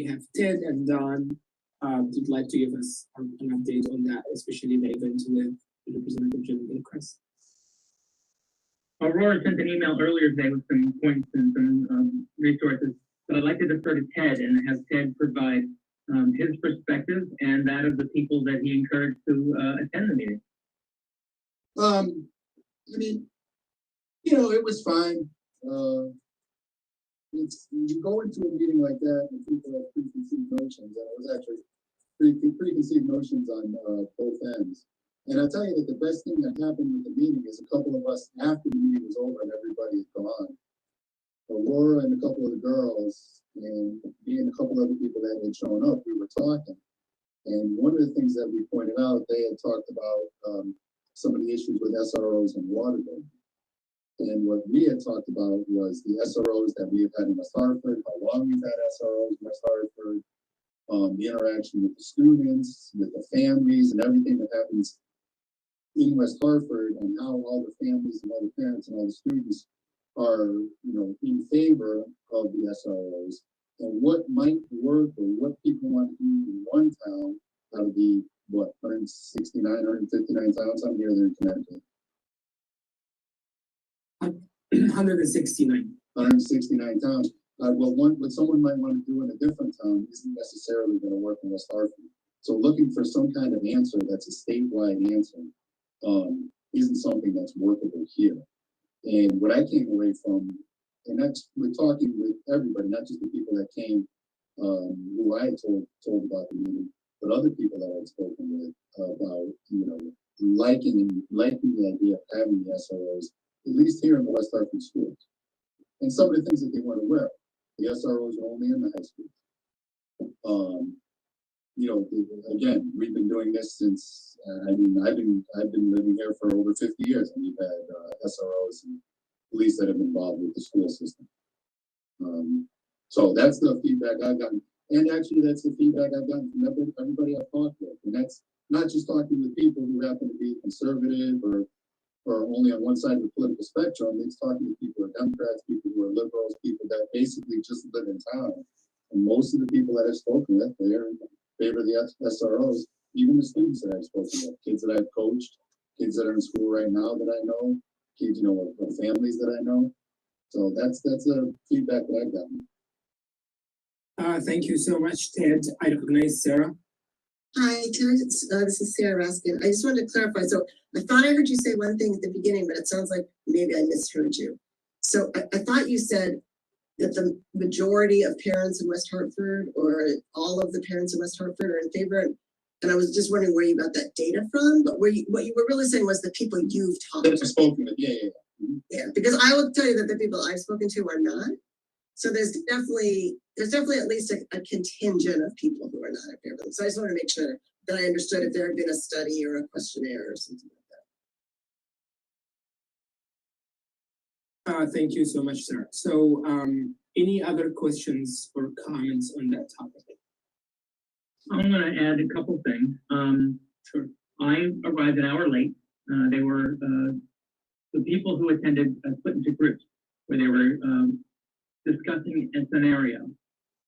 have Ted and Don. Would like to give us an update on that, especially the event with Representative Jim Chris. Aurora sent an email earlier today with some points and some resources, but I'd like to defer to Ted and have Ted provide his perspective and that of the people that he encouraged to attend the meeting. I mean, it was fine. You go into a meeting like that and people have preconceived notions, and it was actually preconceived notions on both ends. And I'll tell you that the best thing that happened with the meeting is a couple of us, after the meeting was over and everybody had gone, Aurora and a couple of the girls, and me and a couple of other people that had shown up, we were talking. And one of the things that we pointed out, they had talked about some of the issues with SROs and Watergate. And what we had talked about was the SROs that we have had in West Hartford, how long we've had SROs in West Hartford, the interaction with the students, with the families, and everything that happens in West Hartford, and how all the families and all the parents and all the students are, in favor of the SROs, and what might work or what people want to do in one town out of the 169, 159 towns out here in Connecticut. 169. 169 towns. What someone might want to do in a different town isn't necessarily going to work in West Hartford. So looking for some kind of answer that's a statewide answer isn't something that's workable here. And what I came away from, and that's, we're talking with everybody, not just the people that came, who I had told about the meeting, but other people that I'd spoken with about, liking the idea of having the SROs, at least here in the West Hartford schools. And some of the things that they weren't aware of. The SROs are only in the high school. Again, we've been doing this since, I've been living here for over 50 years, and we've had SROs and police that have been involved with the school system. So that's the feedback I've gotten. And actually, that's the feedback I've gotten from everybody I've talked with. And that's not just talking with people who happen to be conservative or only on one side of the political spectrum. It's talking to people who are Democrats, people who are liberals, people that basically just live in town. And most of the people that I've spoken with, they're in favor of the SROs, even the students that I've spoken with, kids that I've coached, kids that are in school right now that I know, kids, or families that I know. So that's the feedback that I've gotten. Thank you so much, Ted. I recognize Sarah. Hi, Ted. This is Sarah Ruskin. I just wanted to clarify. So I thought I heard you say one thing at the beginning, but it sounds like maybe I misheard you. So I thought you said that the majority of parents in West Hartford, or all of the parents in West Hartford, are in favor. And I was just wondering where you got that data from. But what you were really saying was the people you've talked to. Spoken with, yeah. Yeah, because I will tell you that the people I've spoken to are not. So there's definitely at least a contingent of people who are not in favor. So I just want to make sure that I understood if there had been a study or a questionnaire or something like that. Thank you so much, Sarah. So any other questions or comments on that topic? I'm going to add a couple things. Sure. I arrived an hour late. They were the people who attended split into groups where they were discussing a scenario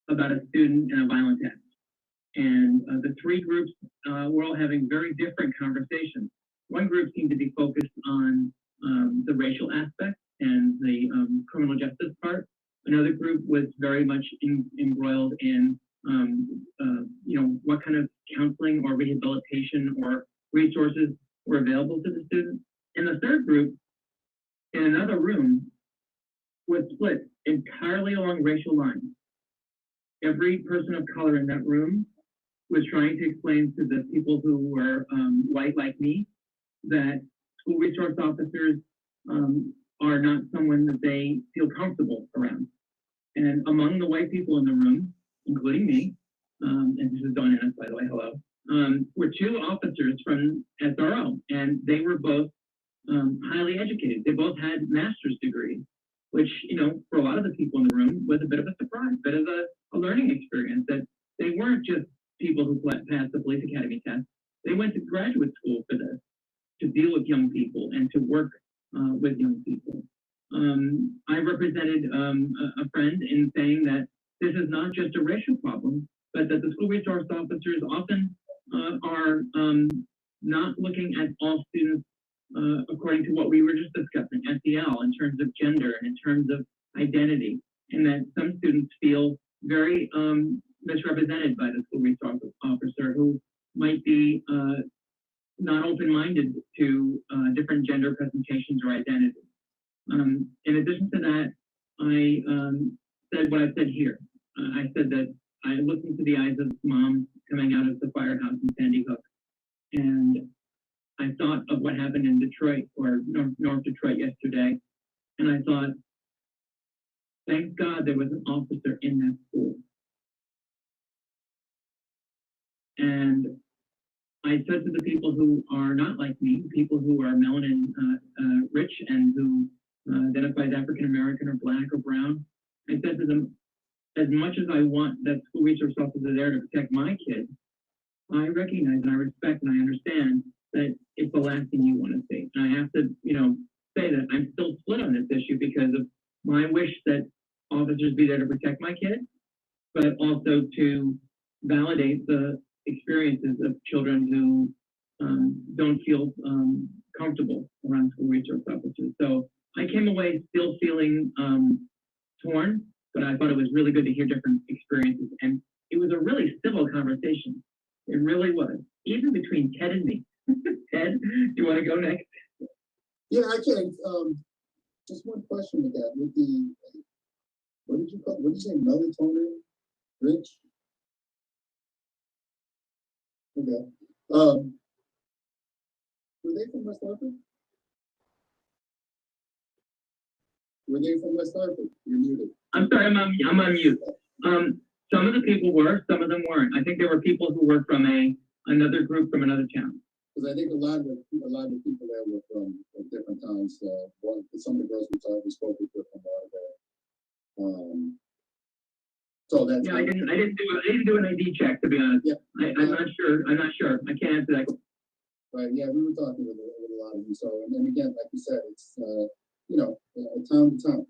about a student and a violent act. And the three groups were all having very different conversations. One group seemed to be focused on the racial aspect and the criminal justice part. Another group was very much embroiled in what kind of counseling or rehabilitation or resources were available to the students. And the third group, in another room, was split entirely along racial lines. Every person of color in that room was trying to explain to the people who were white like me that school resource officers are not someone that they feel comfortable around. And among the white people in the room, including me, and this is Don Ennis, by the way, hello, were two officers from SRO, and they were both highly educated. They both had master's degrees, which, you know, for a lot of the people in the room was a bit of a surprise, but as a learning experience, that they weren't just people who passed the police academy test. They went to graduate school for this, to deal with young people and to work with young people. I represented a friend in saying that this is not just a racial problem, but that the school resource officers often are not looking at all students according to what we were just discussing, SEL, in terms of gender and in terms of identity, and that some students feel very misrepresented by the school resource officer who might be not open-minded to different gender presentations or identities. In addition to that, I said what I said here. I said that I looked into the eyes of moms coming out of the firehouse in Sandy Hook, and I thought of what happened in Detroit or North Detroit yesterday, and I thought, thank God there was an officer in that school. And I said to the people who are not like me, people who are melanin rich and who identify as African American or Black or Brown, I said to them, as much as I want that school resource officer there to protect my kids, I recognize and I respect and I understand that it's the last thing you want to see. And I have to, you know, say that I'm still split on this issue because of my wish that officers be there to protect my kids, but also to validate the experiences of children who don't feel comfortable around school resource officers. So I came away still feeling torn, but I thought it was really good to hear different experiences. And it was a really civil conversation. It really was, even between Ted and me. Ted, do you want to go next? Yeah, I can. Just one question with that. With the, what did you say, melatonin rich? Okay. Were they from West Hartford? Were they from West Hartford? You're muted. I'm sorry, I'm on mute. Some of the people were, some of them weren't. I think there were people who were from another group from another town. Because I think a lot of the people there were from different towns. Some of the girls we spoke with were from Waterbury. So that's yeah. I didn't do an ID check, to be honest. Yeah. I'm not sure. I can't answer that. Right. Yeah, we were talking with a lot of them. So, and then again, like you said, it's you know, town to town.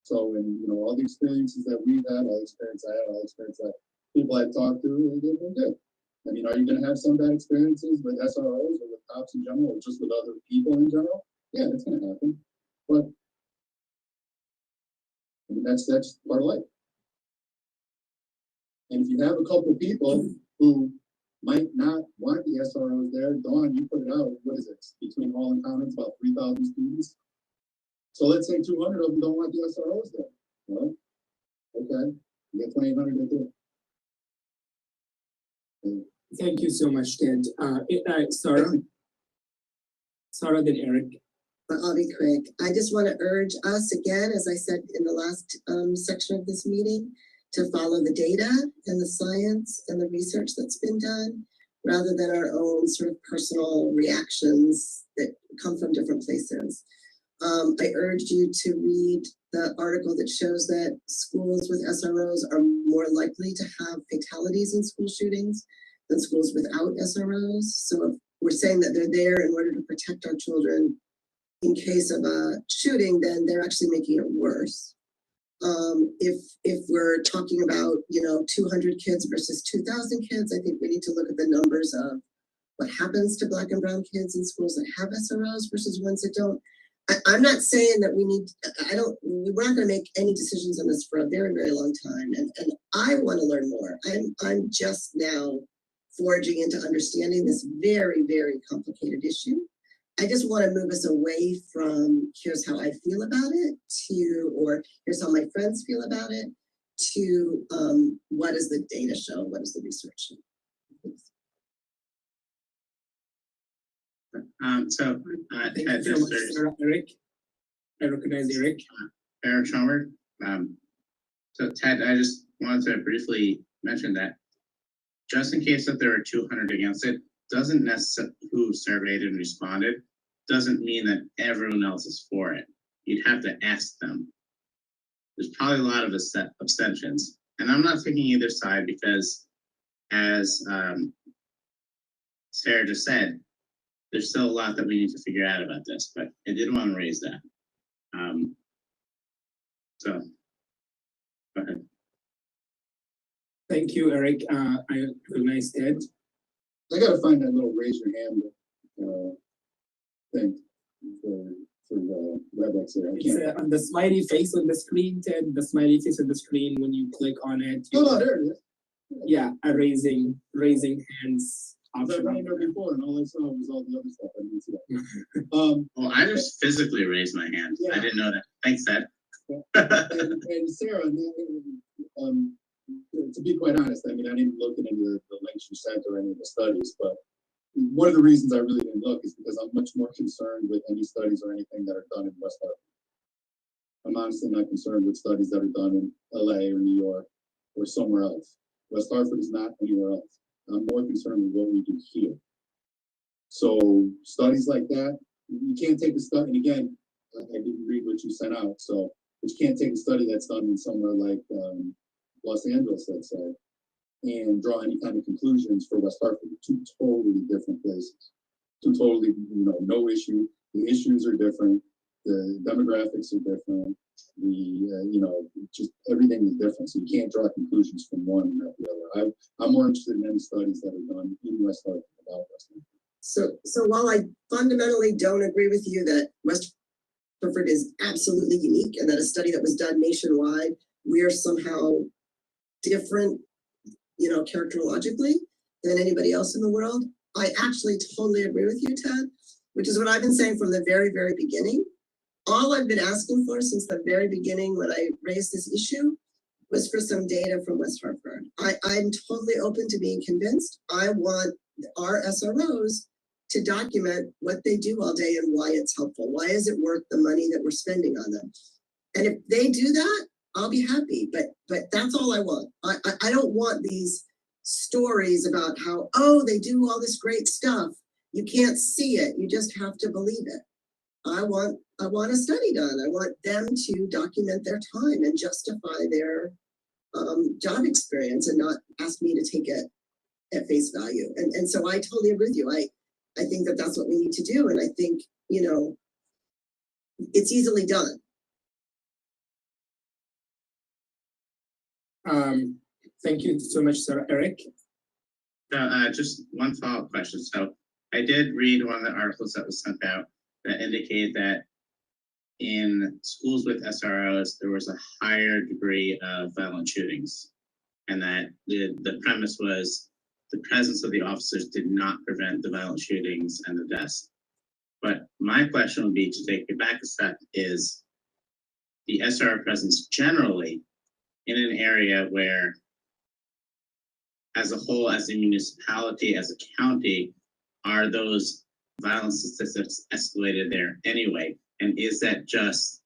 So, and you know, all the experiences that we've had, all the experience I had, all the experience that people I've talked to, they've been good. I mean, are you going to have some bad experiences with SROs or with cops in general, or just with other people in general? Yeah, that's going to happen. But I mean, that's part of life. And if you have a couple of people who might not want the SROs there, Dawn, you put it out. What is it? Between all and comments, about 3,000 students. So let's say 200 of them don't want the SROs there. Well, okay, you get 2,800 to do it. Thank you so much, Ted. Sarah? Sarah, then Eric. I'll be quick. I just want to urge us again, as I said in the last section of this meeting, to follow the data and the science and the research that's been done, rather than our own sort of personal reactions that come from different places. I urge you to read the article that shows that schools with SROs are more likely to have fatalities in school shootings than schools without SROs. So if we're saying that they're there in order to protect our children in case of a shooting, then they're actually making it worse. If we're talking about, 200 kids versus 2,000 kids, I think we need to look at the numbers of what happens to Black and Brown kids in schools that have SROs versus ones that don't. I'm not saying that we're not going to make any decisions on this for a very, very long time. And I want to learn more. I'm just now forging into understanding this very, very complicated issue. I just want to move us away from here's how I feel about it or here's how my friends feel about it to what does the data show? What does the research show? Thank you so much, Sarah. Eric. I recognize Eric. Eric Schomer. So Ted, I just wanted to briefly mention that just in case that there are 200 against it, doesn't necessarily who surveyed and responded, doesn't mean that everyone else is for it. You'd have to ask them. There's probably a lot of abstentions. And I'm not taking either side because as Sarah just said, there's still a lot that we need to figure out about this, but I did want to raise that. So, go ahead. Thank you, Eric. I recognize Ted. I gotta find that little raise your hand thing for the WebEx there. I It's can't. on the smiley face on the screen, Ted. The smiley face on the screen. When you click on it, Oh, there it is. yeah, a raising hands I was option. running there before, and all I saw was all the other stuff. I didn't see that. Well, I just physically raised my hand. I didn't know that. Thanks, Ted. and Sarah, to be quite honest, I mean, I didn't look at any of the links you sent or any of the studies, but one of the reasons I really didn't look is because I'm much more concerned with any studies or anything that are done in West Hartford. I'm honestly not concerned with studies that are done in LA or New York or somewhere else. West Hartford is not anywhere else. I'm more concerned with what we do here. So studies like that, you can't take a study, and again, I didn't read what you sent out, so but you can't take a study that's done in somewhere like Los Angeles, let's say, and draw any kind of conclusions for West Hartford. Two totally different places. Two totally, no issue. The issues are different. The demographics are different. Just everything is different. So you can't draw conclusions from one and not the other. I'm more interested in any studies that are done in West Hartford about West Hartford. So while I fundamentally don't agree with you that West Hartford is absolutely unique and that a study that was done nationwide, we are somehow different, characterologically than anybody else in the world, I actually totally agree with you, Ted, which is what I've been saying from the very, very beginning. All I've been asking for since the very beginning when I raised this issue was for some data from West Hartford. I'm totally open to being convinced. I want our SROs to document what they do all day and why it's helpful. Why is it worth the money that we're spending on them? And if they do that, I'll be happy, but that's all I want. I don't want these stories about how, they do all this great stuff. You can't see it, you just have to believe it. I want a study done. I want them to document their time and justify their job experience and not ask me to take it at face value. And so I totally agree with you. I think that that's what we need to do. And I think, it's easily done. Thank you so much, Sir Eric. Just one follow-up question. So I did read one of the articles that was sent out that indicated that in schools with SROs, there was a higher degree of violent shootings, and that the premise was the presence of the officers did not prevent the violent shootings and the deaths. But my question would be, to take it back a step, is the SRO presence generally in an area where, as a whole, as a municipality, as a county, are those violence statistics escalated there anyway? And is that just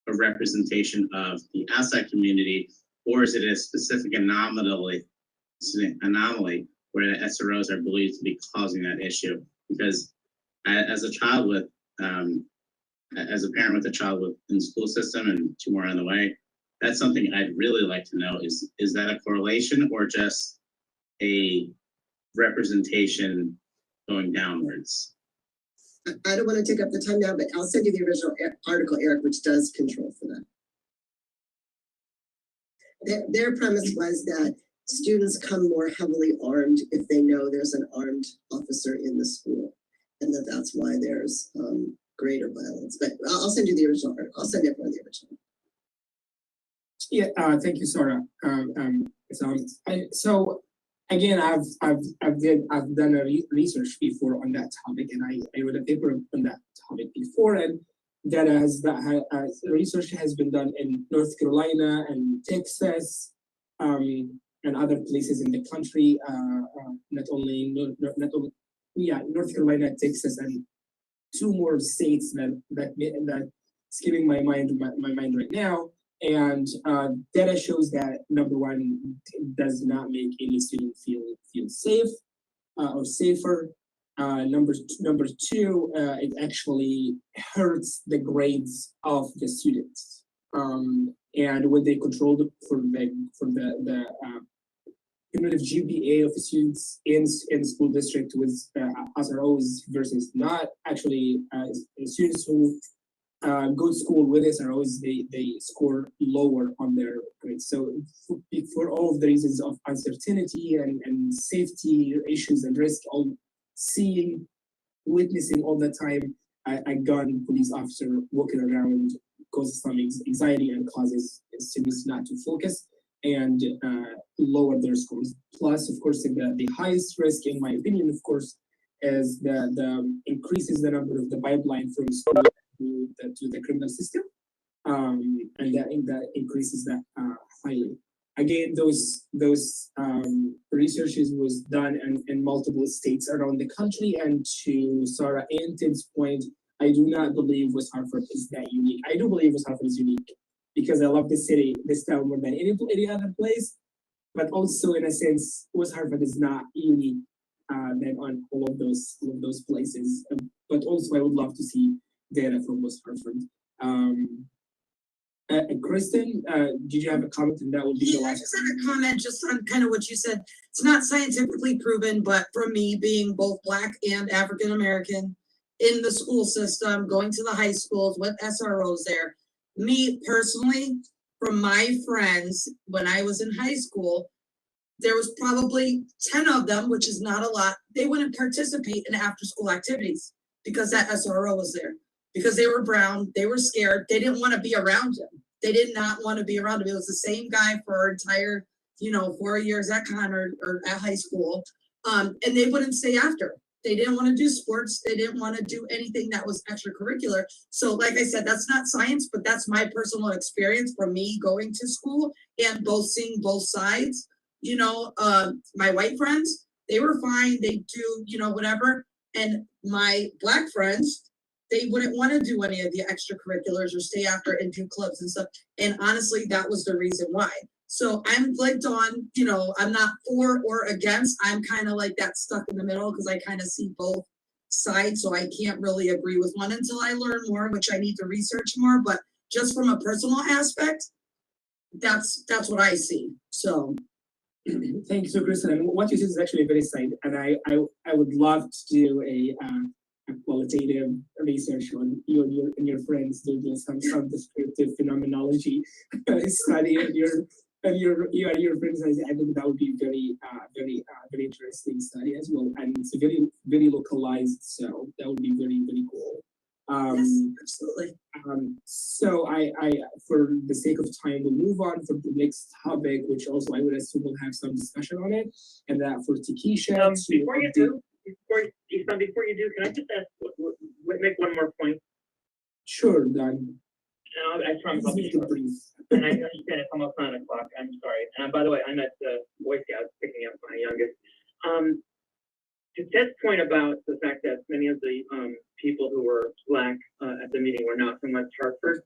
a representation of the outside community, or is it a specific anomaly where the SROs are believed to be causing that issue? Because as a child with, as a parent with a child in the school system and two more on the way, that's something I'd really like to know. Is that a correlation or just a representation going downwards? I don't want to take up the time now, but I'll send you the original article, Eric, which does control for that. Their premise was that students come more heavily armed if they know there's an armed officer in the school, and that's why there's greater violence. But I'll send you the original article. I'll send everyone the original. Yeah, thank you, Sarah. So again, I've done a research before on that topic, and I wrote a paper on that topic before, and research has been done in North Carolina and Texas, and other places in the country. North Carolina, Texas, and two more states that's skipping my mind right now. And data shows that number one, it does not make any student feel safe or safer. Number two, it actually hurts the grades of the students. And when they control the cumulative GPA of the students in school district with SROs versus not actually students who go to school with SROs, they score lower on their grades. So for all of the reasons of uncertainty and safety issues and risk, all witnessing all the time, a gun police officer walking around causes some anxiety and causes students not to focus and lower their scores. Plus, of course, the highest risk, in my opinion, of course, is the increases the number of the pipeline from school to the criminal system, and that increases that highly. Again, those researches was done in multiple states around the country, and to Sarah Anton's point, I do not believe West Hartford is that unique. I do believe West Hartford is unique because I love the city, this town more than any other place, but also in a sense, West Hartford is not unique than on all of those places. But also, I would love to see data from West Hartford. Kristen, did you have a comment? And that would be the I last. just had a comment just on kind of what you said. It's not scientifically proven, but from me being both Black and African American in the school system, going to the high schools with SROs there, me personally, from my friends, when I was in high school, there was probably 10 of them, which is not a lot. They wouldn't participate in after school activities because that SRO was there. Because they were brown, they were scared, they didn't want to be around him. They did not want to be around him. It was the same guy for our entire, 4 years at Conard or at high school. And they wouldn't stay after. They didn't want to do sports. They didn't want to do anything that was extracurricular. So like I said, that's not science, but that's my personal experience from me going to school and seeing both sides. My white friends, they were fine. They do, whatever. And my Black friends, they wouldn't want to do any of the extracurriculars or stay after and do clubs and stuff. And honestly, that was the reason why. So I'm like Dawn, I'm not for or against. I'm kind of like that stuck in the middle because I kind of see both sides. So I can't really agree with one until I learn more, which I need to research more. But just from a personal aspect, that's what I see. So thank you so, Kristen. And what you said is actually very sad. And I would love to do a qualitative research on you and your friends do some descriptive phenomenology study and your friends. I think that would be very interesting study as well, and it's very localized, so that would be very cool. yes, absolutely. So I for the sake of time, we'll move on for the next topic, which also I would assume we'll have some discussion on it, and that for Takesha. Before you do, can I just make one more point? Sure, done. I promise I'll be short. And I understand it's almost 9 o'clock. I'm sorry. And by the way, I'm at the Boy Scouts picking up my youngest. To Ted's point about the fact that many of the people who were Black at the meeting were not from West Hartford,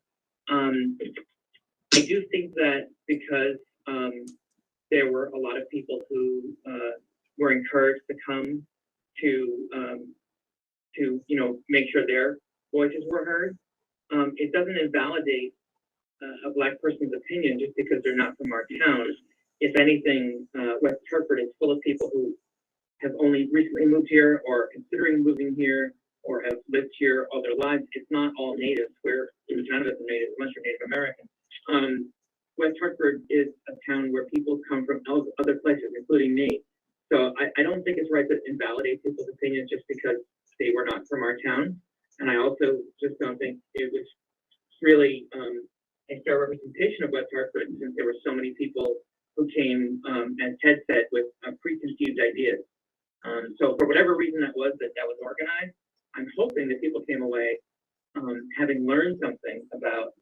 I do think that because there were a lot of people who were encouraged to come to make sure their voices were heard, it doesn't invalidate a Black person's opinion just because they're not from our town. If anything, West Hartford is full of people who have only recently moved here or considering moving here or have lived here all their lives. It's not all natives, where none of us are natives unless you're Native American. West Hartford is a town where people come from other places, including me. So I don't think it's right to invalidate people's opinions just because they were not from our town. And I also just don't think it was really a fair representation of West Hartford, since there were so many people who came, as Ted said, with preconceived ideas. So for whatever reason that was organized, I'm hoping that people came away having learned something about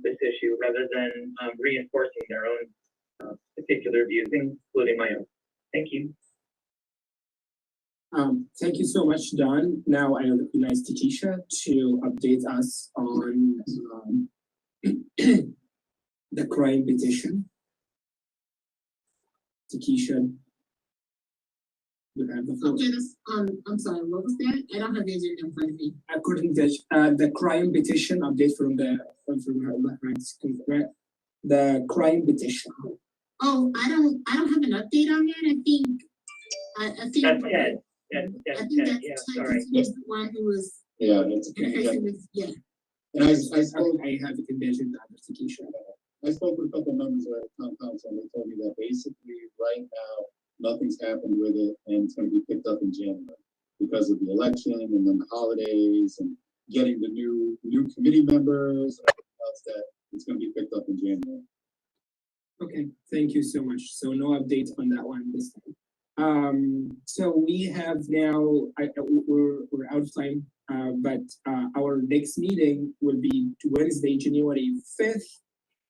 this issue rather than reinforcing their own particular views, including my own. Thank you. Thank you so much, Don. Now I recognize Takesha to update us on the crime petition. Takesha, you have the floor. Okay, this, I'm sorry, what was that? I don't have the agenda in front of me. According to the crime petition update from her rights, correct? The crime petition. Oh, I don't have an update on that. I think. I think. That's Ted. I That's think Ted, that's yeah, Ted, sorry. 'cause he was the one who was Yeah, that's, yeah. interfacing with, yeah. And I spoke, I have it envisioned under Takesha. I spoke with a couple members of the town council, and they told me that basically right now, nothing's happened with it, and it's gonna be picked up in January because of the election and then the holidays and getting the new committee members and everything else, that it's gonna be picked up in January. Okay, thank you so much. So no update on that one this time. So we have now, we're out of time, but our next meeting will be Wednesday, January 5th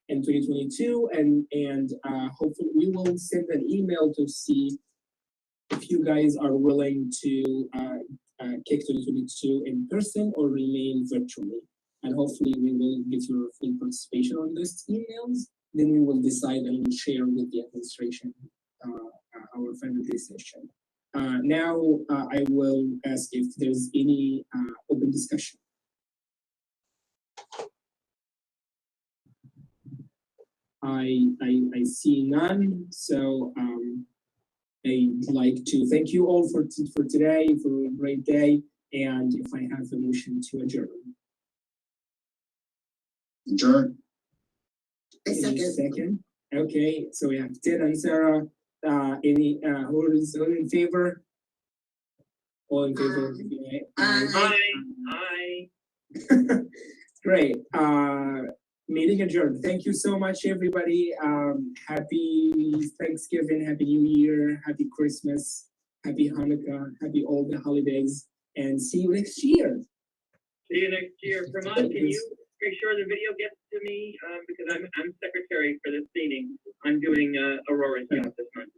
in 2022, and hopefully we will send an email to see if you guys are willing to kick 2022 in person or remain virtually. And hopefully we will get your full participation on these emails. Then we will decide and we'll share with the administration our final decision. Now I will ask if there's any open discussion. I see none, so I'd like to thank you all for today, for a great day, and if I have a motion to adjourn. Adjourn. I Any second. second? Okay, so we have Ted and Sarah. Any who is in favor? All in favor? Okay. Aye. Hi. Great. Meeting adjourned. Thank you so much, everybody. Happy Thanksgiving, Happy New Year, Happy Christmas, Happy Hanukkah, Happy all the holidays, and see you next year. See you next year. Vermont, can you make sure the video gets to me? Because I'm secretary for this meeting. I'm doing Aurora's job this month.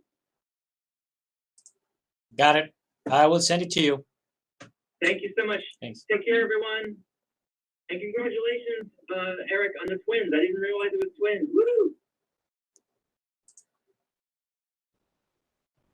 Got it. I will send it to you. Thank you so much. Thanks. Take care, everyone. And congratulations, Eric, on the twins. I didn't realize it was twins. Woo!